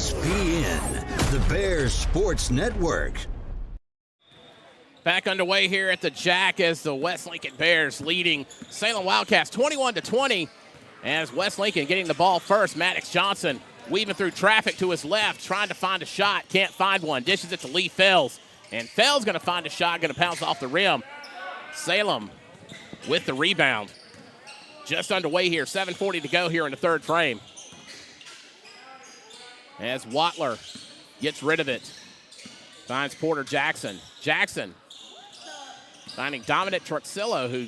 BSPN, the Bears Sports Network. Back underway here at the Jack as the West Lincoln Bears leading Salem Wildcats 21-20. As West Lincoln getting the ball first, Maddox Johnson weaving through traffic to his left, trying to find a shot, can't find one, dishes it to Lee Fells. And Fells going to find a shot, going to bounce off the rim. Salem with the rebound. Just underway here, 7:40 to go here in the third frame. As Watler gets rid of it, finds Porter Jackson. Jackson finding Dominic Truxillo, who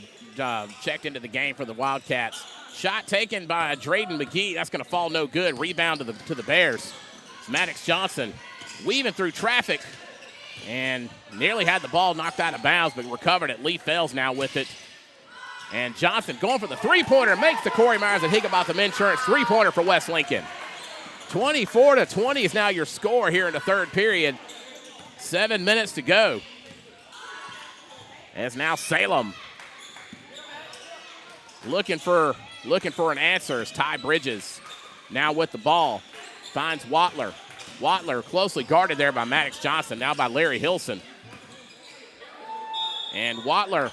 checked into the game for the Wildcats. Shot taken by Drayden McGee. That's going to fall no good. Rebound to the Bears. It's Maddox Johnson weaving through traffic and nearly had the ball knocked out of bounds, but recovered it. Lee Fells now with it. And Johnson going for the three-pointer, makes the Corey Myers and Higginbotham Insurance three-pointer for West Lincoln. 24-20 is now your score here in the third period. 7 minutes to go. As now Salem looking for an answer as Ty Bridges now with the ball. Finds Watler. Watler closely guarded there by Maddox Johnson, now by Larry Hilson. And Watler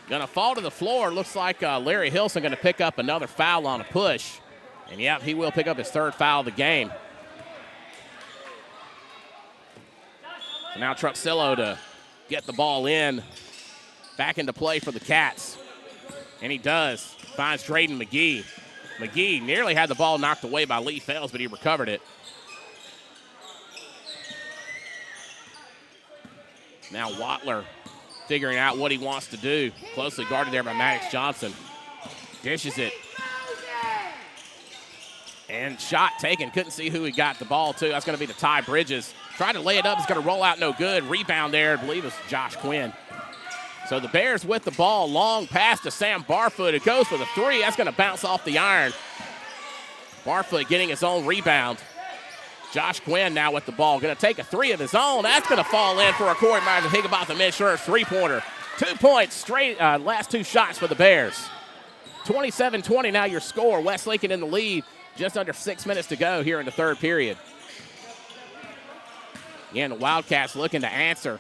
going to fall to the floor. Looks like Larry Hilson going to pick up another foul on a push. And, yep, he will pick up his third foul of the game. So now Truxillo to get the ball in, back into play for the Cats. And he does. Finds Drayden McGee. McGee nearly had the ball knocked away by Lee Fells, but he recovered it. Now Watler figuring out what he wants to do. Closely guarded there by Maddox Johnson. Dishes it. And shot taken. Couldn't see who he got the ball to. That's going to be the Ty Bridges. Tried to lay it up. It's going to roll out no good. Rebound there. I believe it's Josh Quinn. So the Bears with the ball. Long pass to Sam Barfoot. It goes for the three. That's going to bounce off the iron. Barfoot getting his own rebound. Josh Quinn now with the ball. Going to take a three of his own. That's going to fall in for a Corey Myers and Higginbotham Insurance three-pointer. 2 points straight, last two shots for the Bears. 27-20 now your score. West Lincoln in the lead. Just under 6 minutes to go here in the third period. Again, the Wildcats looking to answer.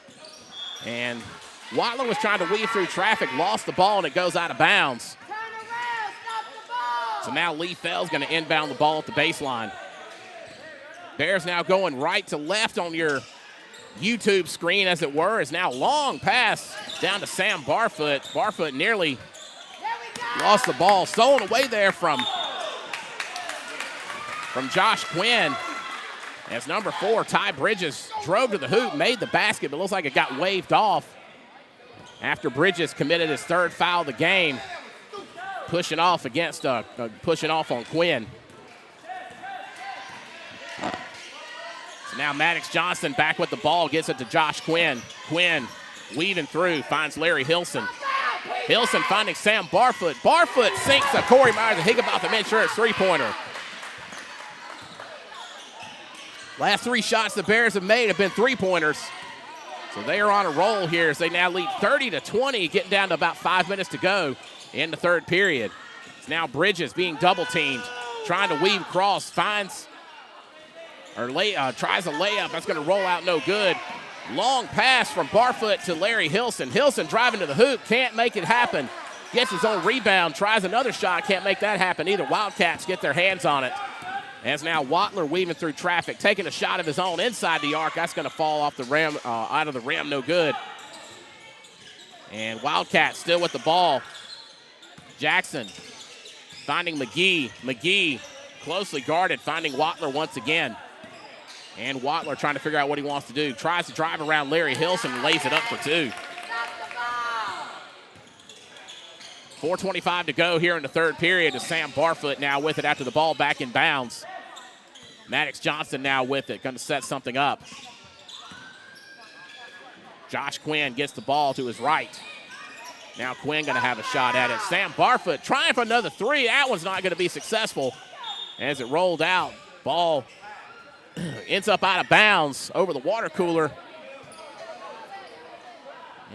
And Watler was trying to weave through traffic, lost the ball, and it goes out of bounds. So now Lee Fells going to inbound the ball at the baseline. Bears now going right to left on your YouTube screen, as it were, is now long pass down to Sam Barfoot. Barfoot nearly lost the ball. Stolen away there from Josh Quinn. As number 4, Ty Bridges, drove to the hoop, made the basket, but looks like it got waved off after Bridges committed his third foul of the game, pushing off on Quinn. So now Maddox Johnson back with the ball, gets it to Josh Quinn. Quinn weaving through, finds Larry Hilson. Hilson finding Sam Barfoot. Barfoot sinks a Corey Myers and Higginbotham Insurance three-pointer. Last 3 shots the Bears have made have been three-pointers. So they are on a roll here as they now lead 30-20, getting down to about 5 minutes to go in the third period. It's now Bridges being double-teamed, trying to weave across, tries a layup. That's going to roll out no good. Long pass from Barfoot to Larry Hilson. Hilson driving to the hoop, can't make it happen. Gets his own rebound, tries another shot, can't make that happen either. Wildcats get their hands on it. As now Watler weaving through traffic, taking a shot of his own inside the arc. That's going to fall off the rim, out of the rim, no good. And Wildcats still with the ball. Jackson finding McGee. McGee closely guarded, finding Watler once again. And Watler trying to figure out what he wants to do. Tries to drive around Larry Hilson and lays it up for 2. 4:25 to go here in the third period. Is Sam Barfoot now with it after the ball back in bounds. Maddox Johnson now with it, going to set something up. Josh Quinn gets the ball to his right. Now Quinn going to have a shot at it. Sam Barfoot trying for another three. That one's not going to be successful as it rolled out. Ball ends up out of bounds over the water cooler.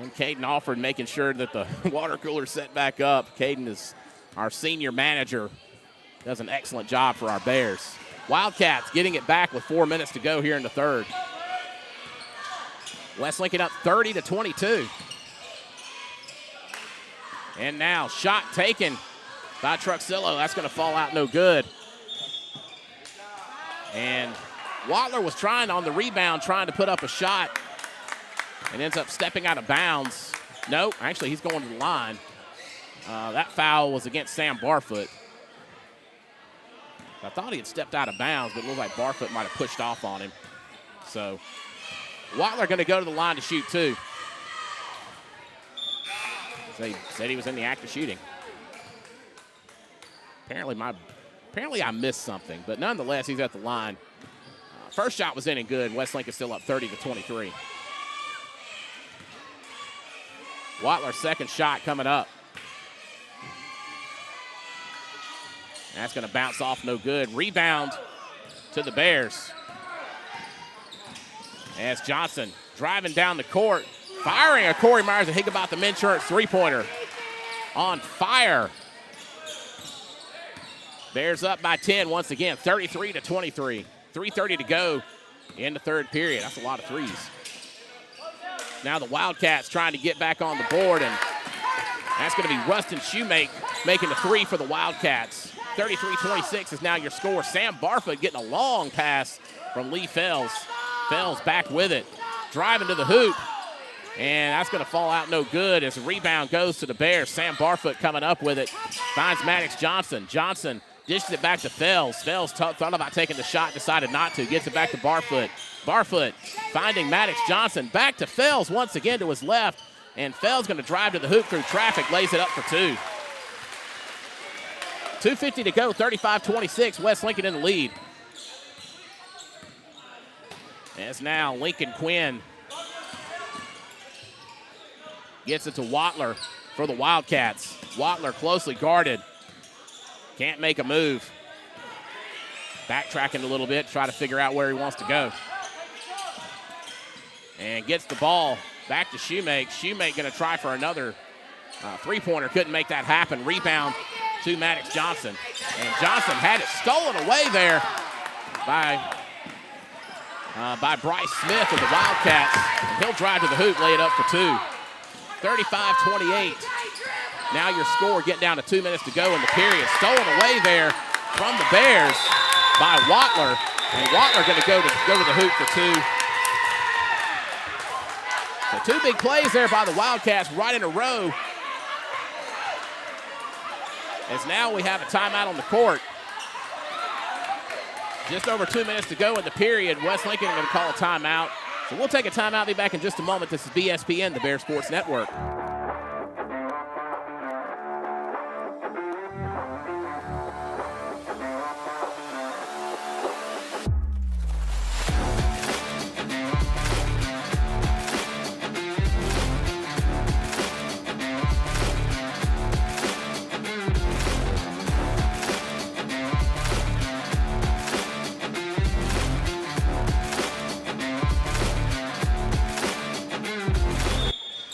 And Caden Alford making sure that the water cooler set back up. Caden is our senior manager. Does an excellent job for our Bears. Wildcats getting it back with 4 minutes to go here in the third. West Lincoln up 30-22. And now shot taken by Truxillo. That's going to fall out no good. And Watler was trying on the rebound, trying to put up a shot, and ends up stepping out of bounds. Nope, actually he's going to the line. That foul was against Sam Barfoot. I thought he had stepped out of bounds, but it looked like Barfoot might have pushed off on him. So Watler going to go to the line to shoot too. They said he was in the act of shooting. Apparently I missed something, but nonetheless, he's at the line. First shot was in and good. West Lincoln still up 30-23. Watler's second shot coming up. That's going to bounce off no good. Rebound to the Bears. As Johnson driving down the court, firing a Corey Myers and Higginbotham the men's shirt three-pointer. On fire. Bears up by 10 once again, 33-23. 3:30 to go in the third period. That's a lot of threes. Now the Wildcats trying to get back on the board, and that's going to be Rustin Shoemake making the three for the Wildcats. 33-26 is now your score. Sam Barfoot getting a long pass from Lee Fells. Fells back with it, driving to the hoop, and that's going to fall out no good as the rebound goes to the Bears. Sam Barfoot coming up with it, finds Maddox Johnson. Johnson dishes it back to Fells. Fells thought about taking the shot, decided not to. Gets it back to Barfoot. Barfoot finding Maddox Johnson. Back to Fells once again to his left. And Fells going to drive to the hoop through traffic. Lays it up for two. 2:50 to go, 35-26. West Lincoln in the lead. As now Lincoln Quinn gets it to Watler for the Wildcats. Watler closely guarded. Can't make a move. Backtracking a little bit, try to figure out where he wants to go. And gets the ball back to Shoemake. Shoemake going to try for another three-pointer. Couldn't make that happen. Rebound to Maddox Johnson. And Johnson had it stolen away there by Bryce Smith of the Wildcats. And he'll drive to the hoop, lay it up for two. 35-28. Now your score, getting down to 2 minutes to go in the period. Stolen away there from the Bears by Watler. And Watler going to go to the hoop for two. So two big plays there by the Wildcats right in a row. As now we have a timeout on the court. Just over 2 minutes to go in the period. West Lincoln going to call a timeout. So we'll take a timeout. Be back in just a moment. This is BSPN, the Bear Sports Network.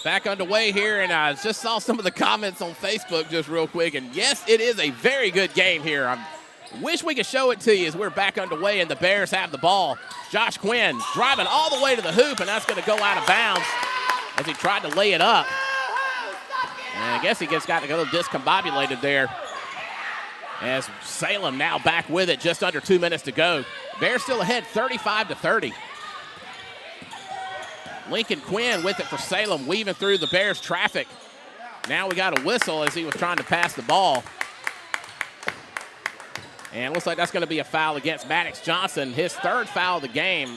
Back underway here, and I just saw some of the comments on Facebook just real quick, and yes, it is a very good game here. I wish we could show it to you as we're back underway and the Bears have the ball. Josh Quinn driving all the way to the hoop, and that's going to go out of bounds as he tried to lay it up. And I guess he just got a little discombobulated there as Salem now back with it, just under 2 minutes to go. Bears still ahead 35-30. Lincoln Quinn with it for Salem, weaving through the Bears' traffic. Now we got a whistle as he was trying to pass the ball. And looks like that's going to be a foul against Maddox Johnson, his third foul of the game.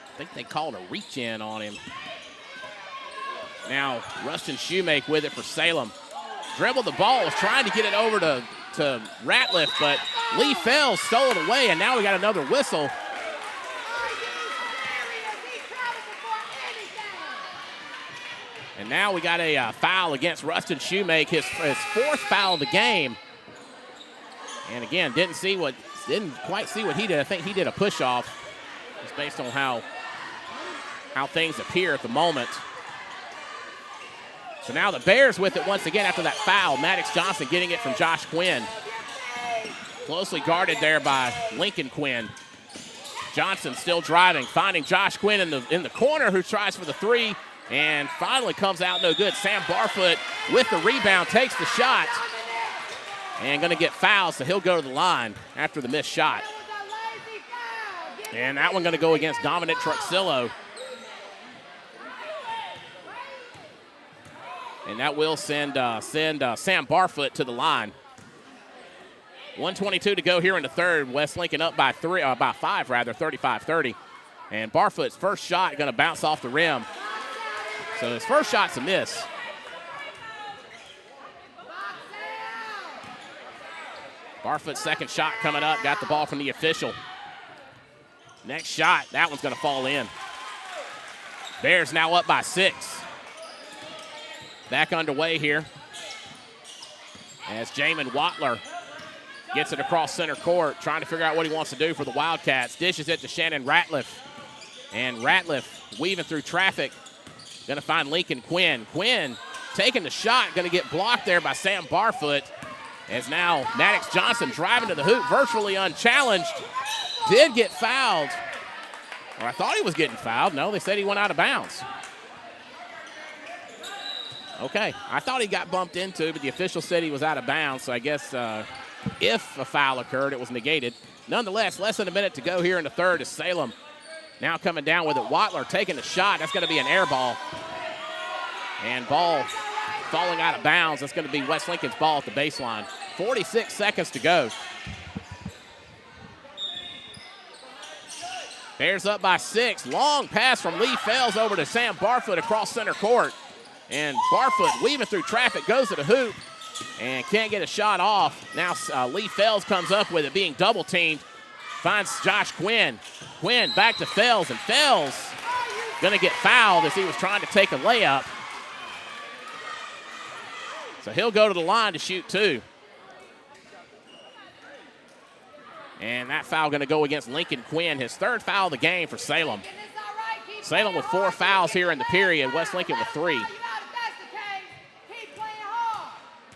I think they called a reach-in on him. Now Rustin Shoemake with it for Salem. Dribbled the ball, was trying to get it over to Ratliff, but Lee Fells stole it away, and now we got another whistle. And now we got a foul against Rustin Shoemake, his fourth foul of the game. And again, didn't quite see what he did. I think he did a push-off, just based on how things appear at the moment. So now the Bears with it once again after that foul. Maddox Johnson getting it from Josh Quinn. Closely guarded there by Lincoln Quinn. Johnson still driving, finding Josh Quinn in the corner, who tries for the three and finally comes out no good. Sam Barfoot with the rebound, takes the shot, and going to get fouled, so he'll go to the line after the missed shot. And that one going to go against Dominic Truxillo. And that will send Sam Barfoot to the line. 1:22 to go here in the third. West Lincoln up by 5, 35-30. And Barfoot's first shot going to bounce off the rim. So his first shot's a miss. Barfoot's second shot coming up. Got the ball from the official. Next shot, that one's going to fall in. Bears now up by 6. Back underway here as Jamin Watler gets it across center court, trying to figure out what he wants to do for the Wildcats. Dishes it to Shannon Ratliff. And Ratliff weaving through traffic. Going to find Lincoln Quinn. Quinn taking the shot, going to get blocked there by Sam Barfoot. As now Maddox Johnson driving to the hoop, virtually unchallenged. Did get fouled. Or I thought he was getting fouled. No, they said he went out of bounds. Okay, I thought he got bumped into, but the official said he was out of bounds, so I guess if a foul occurred, it was negated. Nonetheless, less than a minute to go here in the third as Salem now coming down with it. Watler taking the shot. That's going to be an air ball. And ball falling out of bounds. That's going to be West Lincoln's ball at the baseline. 46 seconds to go. Bears up by 6. Long pass from Lee Fells over to Sam Barfoot across center court. And Barfoot weaving through traffic, goes to the hoop, and can't get a shot off. Now Lee Fells comes up with it, being double teamed. Finds Josh Quinn. Quinn back to Fells, and Fells going to get fouled as he was trying to take a layup. So he'll go to the line to shoot 2. And that foul going to go against Lincoln Quinn, his third foul of the game for Salem. Salem with 4 fouls here in the period, West Lincoln with 3.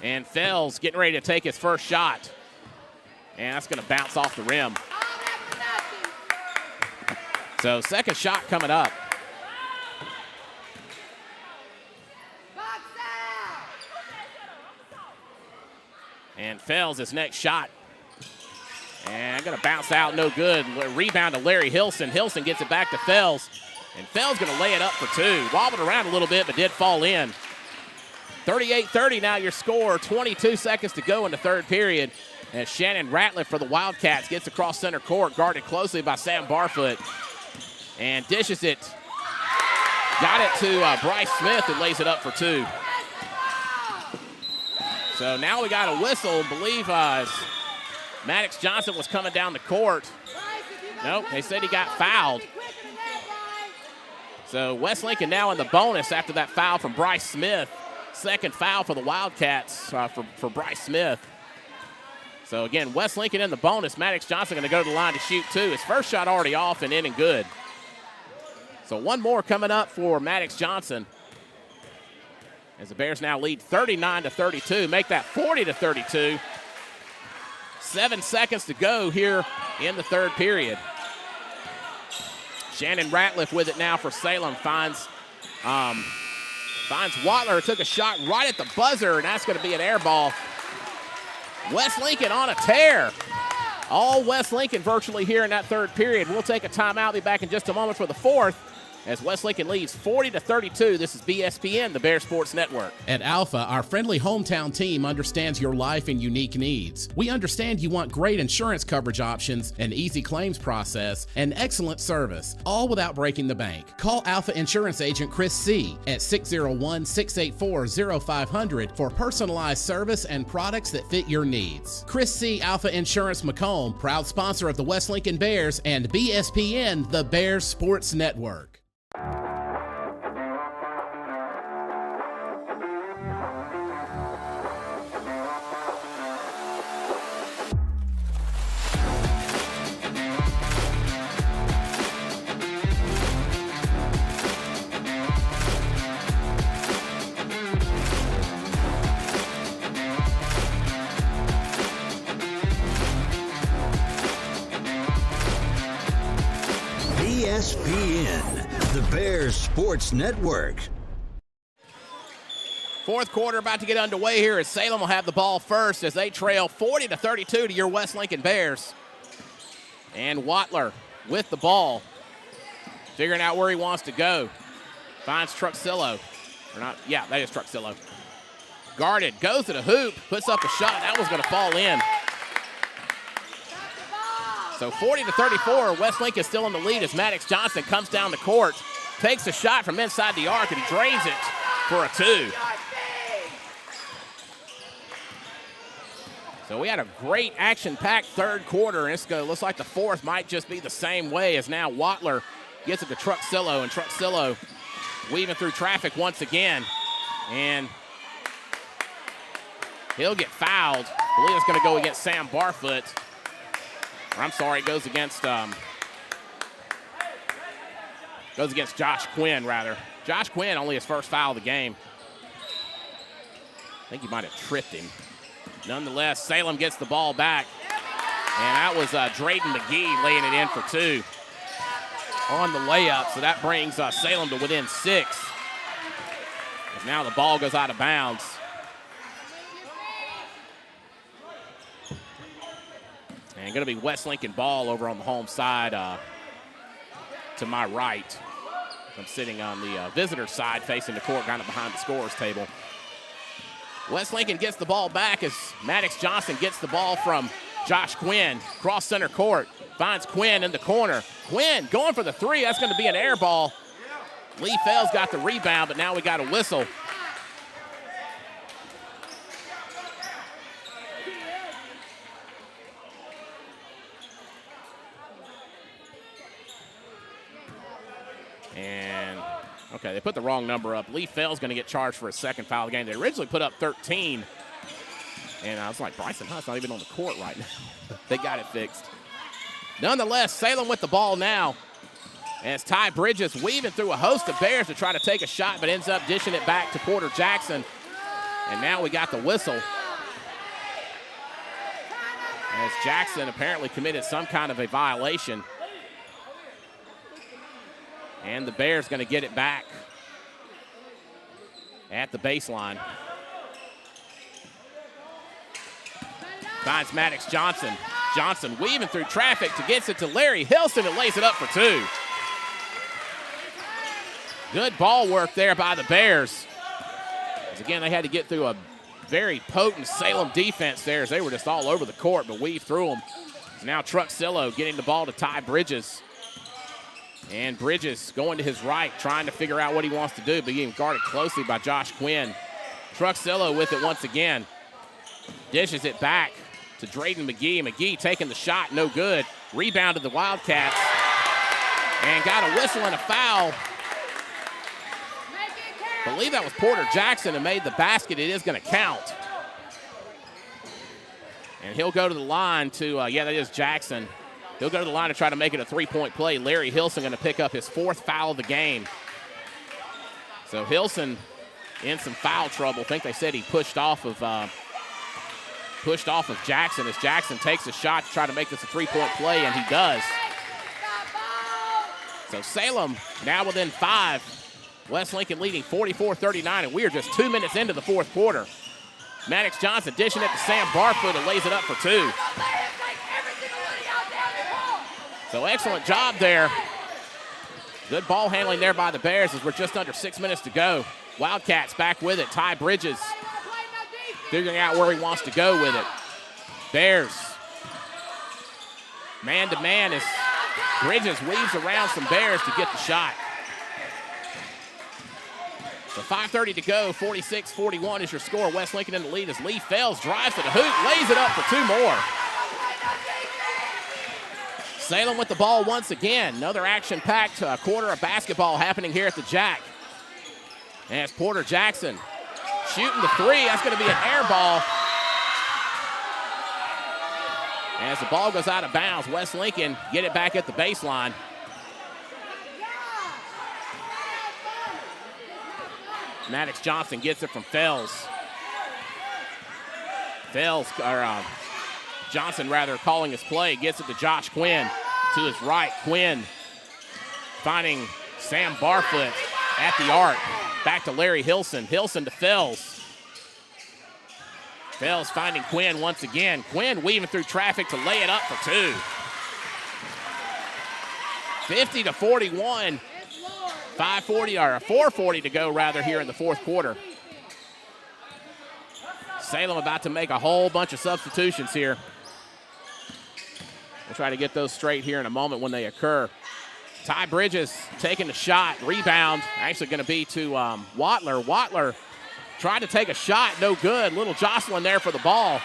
And Fells getting ready to take his first shot. And that's going to bounce off the rim. So second shot coming up. And Fells his next shot. And going to bounce out, no good. Rebound to Larry Hilson. Hilson gets it back to Fells. And Fells going to lay it up for 2. Wobbled around a little bit, but did fall in. 38-30 now your score. 22 seconds to go in the third period. As Shannon Ratliff for the Wildcats gets across center court, guarded closely by Sam Barfoot. And dishes it. Got it to Bryce Smith, who lays it up for 2. So now we got a whistle. Believe Maddox Johnson was coming down the court. Nope, they said he got fouled. So West Lincoln now in the bonus after that foul from Bryce Smith. Second foul for the Wildcats for Bryce Smith. So again, West Lincoln in the bonus. Maddox Johnson going to go to the line to shoot 2. His first shot already off and in and good. So one more coming up for Maddox Johnson. As the Bears now lead 39-32, make that 40-32. 7 seconds to go here in the third period. Shannon Ratliff with it now for Salem. Finds Watler, took a shot right at the buzzer, and that's going to be an air ball. West Lincoln on a tear. All West Lincoln virtually here in that third period. We'll take a timeout. Be back in just a moment for the fourth. As West Lincoln leads 40-32, this is BSPN, the Bear Sports Network. At Alpha, our friendly hometown team understands your life and unique needs. We understand you want great insurance coverage options, an easy claims process, and excellent service, all without breaking the bank. Call Alpha Insurance Agent Chris C. at 601-684-0500 for personalized service and products that fit your needs. Chris C. Alpha Insurance Macomb, proud sponsor of the West Lincoln Bears and BSPN, the Bears Sports Network. Bears Sports Network. Fourth quarter about to get underway here as Salem will have the ball first as they trail 40-32 to your West Lincoln Bears. And Watler with the ball, figuring out where he wants to go. Finds Truxillo. Or not, yeah, that is Truxillo. Guarded, goes to the hoop, puts up a shot. That was going to fall in. So 40-34, West Lincoln still in the lead as Maddox Johnson comes down the court, takes a shot from inside the arc, and he drains it for a two. So we had a great action-packed third quarter, and looks like the fourth might just be the same way as now Watler gets it to Truxillo, and Truxillo weaving through traffic once again. And he'll get fouled. I believe it's going to go against Sam Barfoot. Or I'm sorry, it goes against Josh Quinn, rather. Josh Quinn, only his first foul of the game. I think he might have tripped him. Nonetheless, Salem gets the ball back. And that was Drayden McGee laying it in for two on the layup. So that brings Salem to within 6. As now the ball goes out of bounds. And going to be West Lincoln ball over on the home side to my right. I'm sitting on the visitor side facing the court, kind of behind the scorer's table. West Lincoln gets the ball back as Maddox Johnson gets the ball from Josh Quinn. Cross center court, finds Quinn in the corner. Quinn going for the three. That's going to be an air ball. Lee Fells got the rebound, but now we got a whistle. And, okay, they put the wrong number up. Lee Fell's going to get charged for a second foul of the game. They originally put up 13. And I was like, Bryson Hunt's not even on the court right now. They got it fixed. Nonetheless, Salem with the ball now. As Ty Bridges weaving through a host of Bears to try to take a shot, but ends up dishing it back to Porter Jackson. And now we got the whistle. As Jackson apparently committed some kind of a violation. And the Bears going to get it back at the baseline. Finds Maddox Johnson. Johnson weaving through traffic to gets it to Larry Hilson and lays it up for two. Good ball work there by the Bears. As again, they had to get through a very potent Salem defense there as they were just all over the court, but weave through them. Now Truxillo getting the ball to Ty Bridges. And Bridges going to his right, trying to figure out what he wants to do, but being guarded closely by Josh Quinn. Truxillo with it once again. Dishes it back to Drayden McGee. McGee taking the shot, no good. Rebounded the Wildcats. And got a whistle and a foul. I believe that was Porter Jackson who made the basket. It is going to count. And he'll go to the line to, yeah, that is Jackson. He'll go to the line to try to make it a three-point play. Larry Hilson going to pick up his fourth foul of the game. So Hilson in some foul trouble. I think they said he pushed off of Jackson as Jackson takes a shot to try to make this a three-point play, and he does. So Salem now within 5. West Lincoln leading 44-39, and we are just 2 minutes into the fourth quarter. Maddox Johnson dishing it to Sam Barfoot and lays it up for two. So excellent job there. Good ball handling there by the Bears as we're just under 6 minutes to go. Wildcats back with it. Ty Bridges figuring out where he wants to go with it. Bears man-to-man as Bridges weaves around some Bears to get the shot. So 5:30 to go, 46-41 is your score. West Lincoln in the lead as Lee Fells drives to the hoop, lays it up for two more. Salem with the ball once again. Another action-packed quarter of basketball happening here at the Jack. And it's Porter Jackson shooting the three. That's going to be an air ball. And as the ball goes out of bounds, West Lincoln get it back at the baseline. Maddox Johnson gets it from Fells. Johnson calling his play, gets it to Josh Quinn to his right. Quinn finding Sam Barfoot at the arc. Back to Larry Hilson. Hilson to Fells. Fells finding Quinn once again. Quinn weaving through traffic to lay it up for two. 50-41. 4:40 to go rather here in the fourth quarter. Salem about to make a whole bunch of substitutions here. We'll try to get those straight here in a moment when they occur. Ty Bridges taking the shot. Rebound actually going to be to Watler. Watler tried to take a shot. No good. Little jostling there for the ball.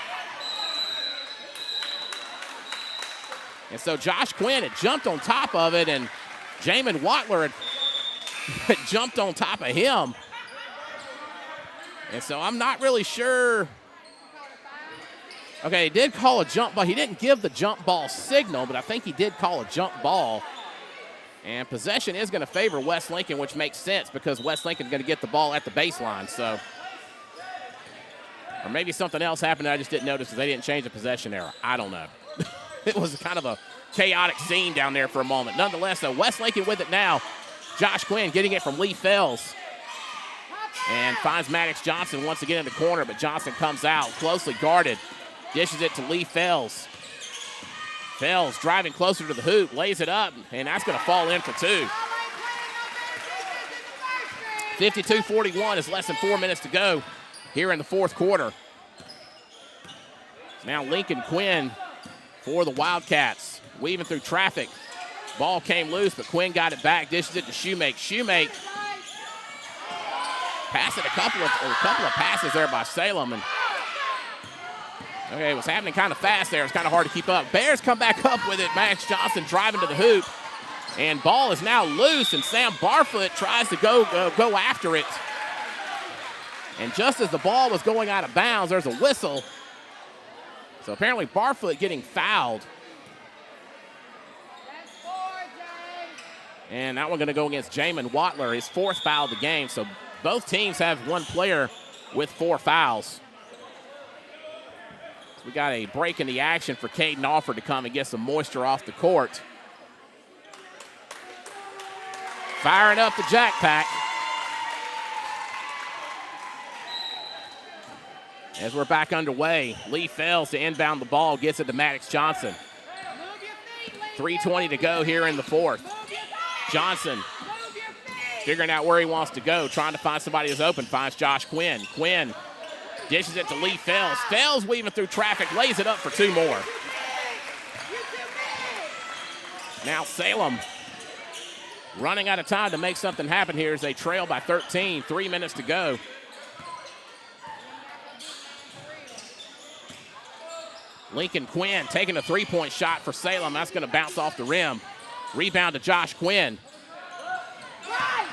And so Josh Quinn had jumped on top of it, and Jamin Watler had jumped on top of him. And so I'm not really sure. Okay, he did call a jump ball. He didn't give the jump ball signal, but I think he did call a jump ball. And possession is going to favor West Lincoln, which makes sense because West Lincoln is going to get the ball at the baseline. So, or maybe something else happened that I just didn't notice because they didn't change the possession error. I don't know. It was kind of a chaotic scene down there for a moment. Nonetheless, though, West Lincoln with it now. Josh Quinn getting it from Lee Fells. And finds Maddox Johnson once again in the corner, but Johnson comes out, closely guarded. Dishes it to Lee Fells. Fells driving closer to the hoop, lays it up, and that's going to fall in for two. 52-41 is less than 4 minutes to go here in the fourth quarter. Now Lincoln Quinn for the Wildcats, weaving through traffic. Ball came loose, but Quinn got it back, dishes it to Shoemake. Shoemake passed it a couple of passes there by Salem. And okay, it was happening kind of fast there. It was kind of hard to keep up. Bears come back up with it. Max Johnson driving to the hoop. And ball is now loose, and Sam Barfoot tries to go after it. And just as the ball was going out of bounds, there's a whistle. So apparently Barfoot getting fouled. And that one going to go against Jamin Watler, his fourth foul of the game. So both teams have one player with 4 fouls. So we got a break in the action for Caden Alford to come and get some moisture off the court. Firing up the Jack Pack. As we're back underway, Lee Fells to inbound the ball, gets it to Maddox Johnson. 3:20 to go here in the fourth. Johnson figuring out where he wants to go, trying to find somebody who's open, finds Josh Quinn. Quinn dishes it to Lee Fells. Fells weaving through traffic, lays it up for 2 more. Now Salem running out of time to make something happen here as they trail by 13, 3 minutes to go. Lincoln Quinn taking a 3-point shot for Salem. That's going to bounce off the rim. Rebound to Josh Quinn.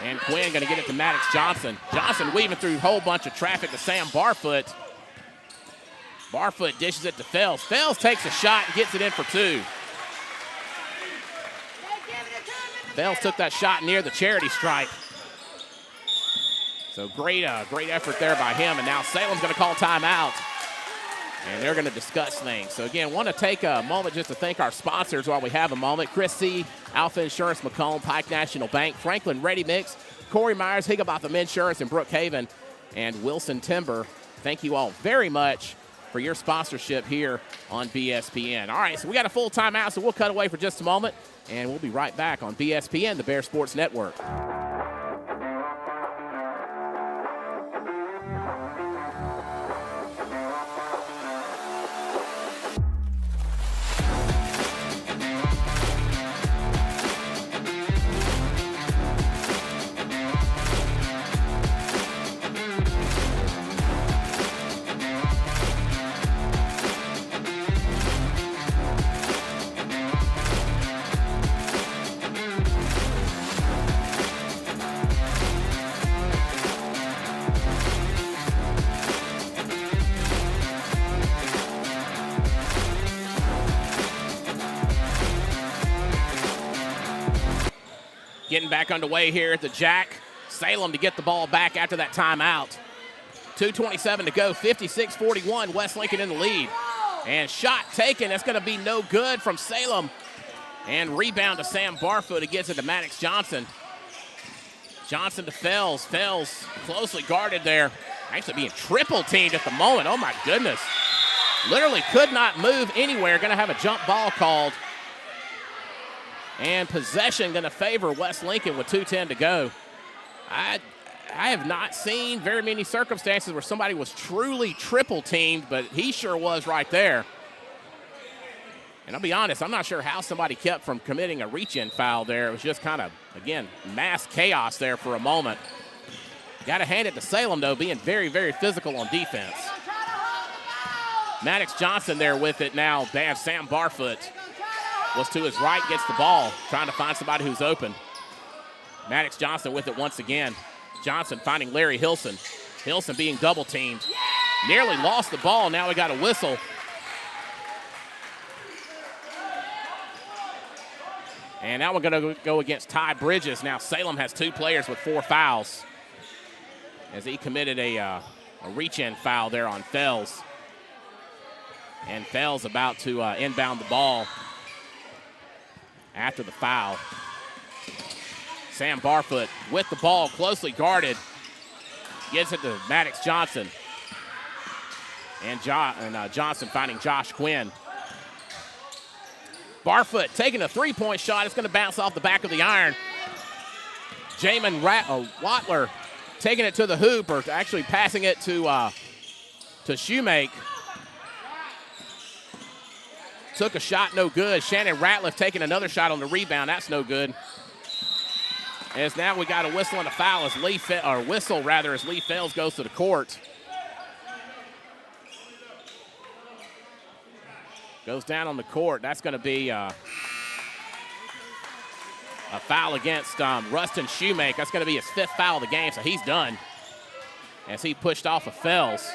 And Quinn going to get it to Maddox Johnson. Johnson weaving through a whole bunch of traffic to Sam Barfoot. Barfoot dishes it to Fells. Fells takes a shot and gets it in for 2. Fells took that shot near the charity stripe. So great effort there by him. And now Salem's going to call timeout. And they're going to discuss things. So, again, want to take a moment just to thank our sponsors while we have a moment. Chris C., Alpha Insurance, Macomb, Pike National Bank, Franklin Ready Mix, Corey Myers, Higginbotham Insurance, and Brookhaven, and Wilson Timber. Thank you all very much for your sponsorship here on BSPN. All right, so we got a full timeout, so we'll cut away for just a moment, and we'll be right back on BSPN, the Bear Sports Network. Getting back underway here at the Jack. Salem to get the ball back after that timeout. 2:27 to go, 56-41, West Lincoln in the lead. And shot taken, that's going to be no good from Salem. And rebound to Sam Barfoot, who gets it to Maddox Johnson. Johnson to Fells. Fells closely guarded there. Actually being triple teamed at the moment. Oh, my goodness. Literally could not move anywhere. Going to have a jump ball called. And possession going to favor West Lincoln with 2:10 to go. I have not seen very many circumstances where somebody was truly triple teamed, but he sure was right there. And I'll be honest, I'm not sure how somebody kept from committing a reach-in foul there. It was just kind of, again, mass chaos there for a moment. Got to hand it to Salem, though, being very, very physical on defense. Maddox Johnson there with it now. Damn, Sam Barfoot was to his right, gets the ball, trying to find somebody who's open. Maddox Johnson with it once again. Johnson finding Larry Hilson. Hilson being double-teamed. Nearly lost the ball. Now we got a whistle. And now we're going to go against Ty Bridges. Now Salem has 2 players with 4 fouls as he committed a reach-in foul there on Fells. And Fells about to inbound the ball after the foul. Sam Barfoot with the ball, closely guarded. Gets it to Maddox Johnson. And Johnson finding Josh Quinn. Barfoot taking a 3-point shot. It's going to bounce off the back of the iron. Jamin Watler taking it to the hoop, or actually passing it to Shoemake. Took a shot, no good. Shannon Ratliff taking another shot on the rebound. That's no good. As now we got a whistle and a foul as Lee Fells goes to the court. Goes down on the court. That's going to be a foul against Rustin Shoemake. That's going to be his 5th foul of the game, so he's done as he pushed off of Fells.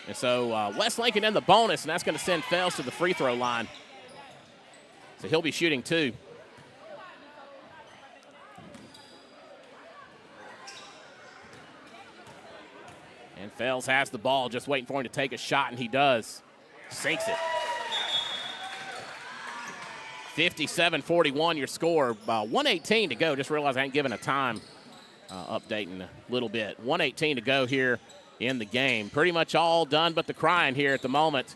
And so West Lincoln in the bonus, and that's going to send Fells to the free throw line. So he'll be shooting 2. And Fells has the ball, just waiting for him to take a shot, and he does. Sinks it. 57-41 your score. 1:18 to go. Just realized I ain't given a time update in a little bit. 1:18 to go here in the game. Pretty much all done but the crying here at the moment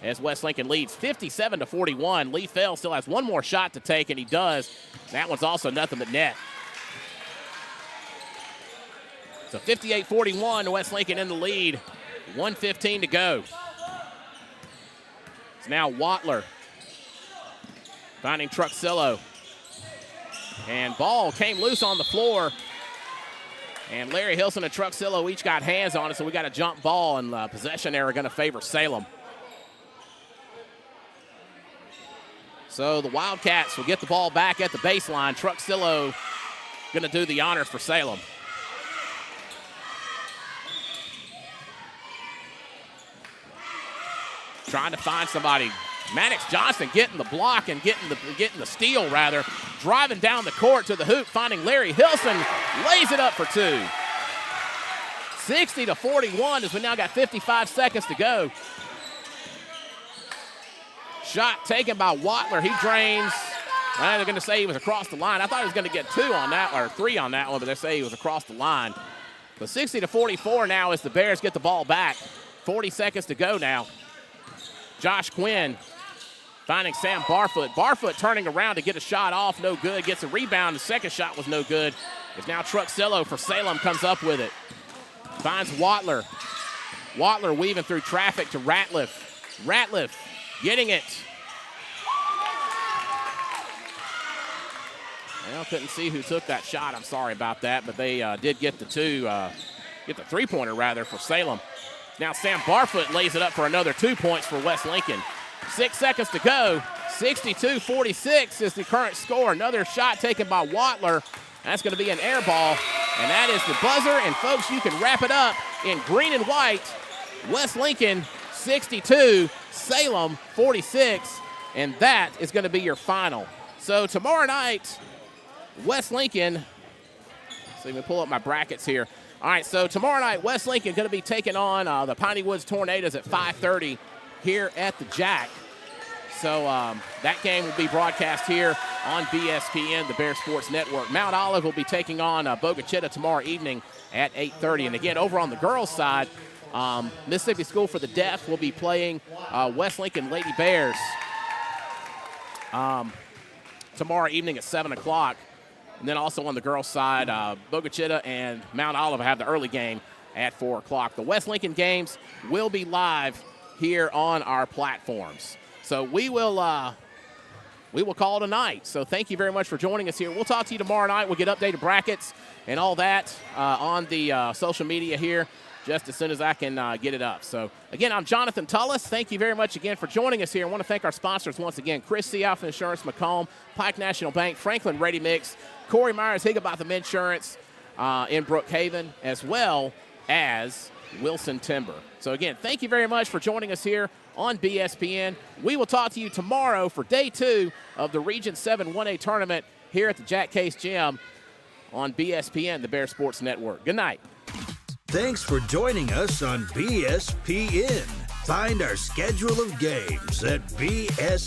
as West Lincoln leads 57-41. Lee Fells still has one more shot to take, and he does. That one's also nothing but net. So 58-41, West Lincoln in the lead. 1:15 to go. It's now Watler finding Truxillo. And ball came loose on the floor. And Larry Hilson and Truxillo each got hands on it, so we got a jump ball, and possession error going to favor Salem. So the Wildcats will get the ball back at the baseline. Truxillo going to do the honors for Salem. Trying to find somebody. Maddox Johnson getting the block and getting the steal, rather. Driving down the court to the hoop, finding Larry Hilson. Lays it up for 2. 60-41 as we now got 55 seconds to go. Shot taken by Watler. He drains. They're going to say he was across the line. I thought he was going to get 2 on that, or 3 on that one, but they say he was across the line. So 60-44 now as the Bears get the ball back. 40 seconds to go now. Josh Quinn finding Sam Barfoot. Barfoot turning around to get a shot off, no good. Gets a rebound. The second shot was no good. It's now Truxillo for Salem comes up with it. Finds Watler. Watler weaving through traffic to Ratliff. Ratliff getting it. Well, couldn't see who took that shot. I'm sorry about that, but they did get the 3-pointer rather for Salem. Now Sam Barfoot lays it up for another 2 points for West Lincoln. 6 seconds to go. 62-46 is the current score. Another shot taken by Watler. That's going to be an air ball, and that is the buzzer. And, folks, you can wrap it up in green and white. West Lincoln 62, Salem 46, and that is going to be your final. So tomorrow night, West Lincoln, so let me pull up my brackets here. All right, so tomorrow night, West Lincoln going to be taking on the Piney Woods Tornadoes at 5:30 here at the Jack. So that game will be broadcast here on BSPN, the Bear Sports Network. Mount Olive will be taking on Bogachita tomorrow evening at 8:30. And again, over on the girls' side, Mississippi School for the Deaf will be playing West Lincoln Lady Bears tomorrow evening at 7 o'clock. And then also on the girls' side, Bogachita and Mount Olive have the early game at 4 o'clock. The West Lincoln games will be live here on our platforms. So we will call it a night. So thank you very much for joining us here. We'll talk to you tomorrow night. We'll get updated brackets and all that on the social media here just as soon as I can get it up. So, again, I'm Jonathan Tullis. Thank you very much again for joining us here. I want to thank our sponsors once again, Chris Seoff Insurance, Macomb, Pike National Bank, Franklin Ready Mix, Corey Myers, Higginbotham Insurance in Brookhaven, as well as Wilson Timber. So, again, thank you very much for joining us here on BSPN. We will talk to you tomorrow for Day 2 of the Region 7 1A Tournament here at the Jack Case Gym on BSPN, the Bear Sports Network. Good night. Thanks for joining us on BSPN. Find our schedule of games at bspn.live.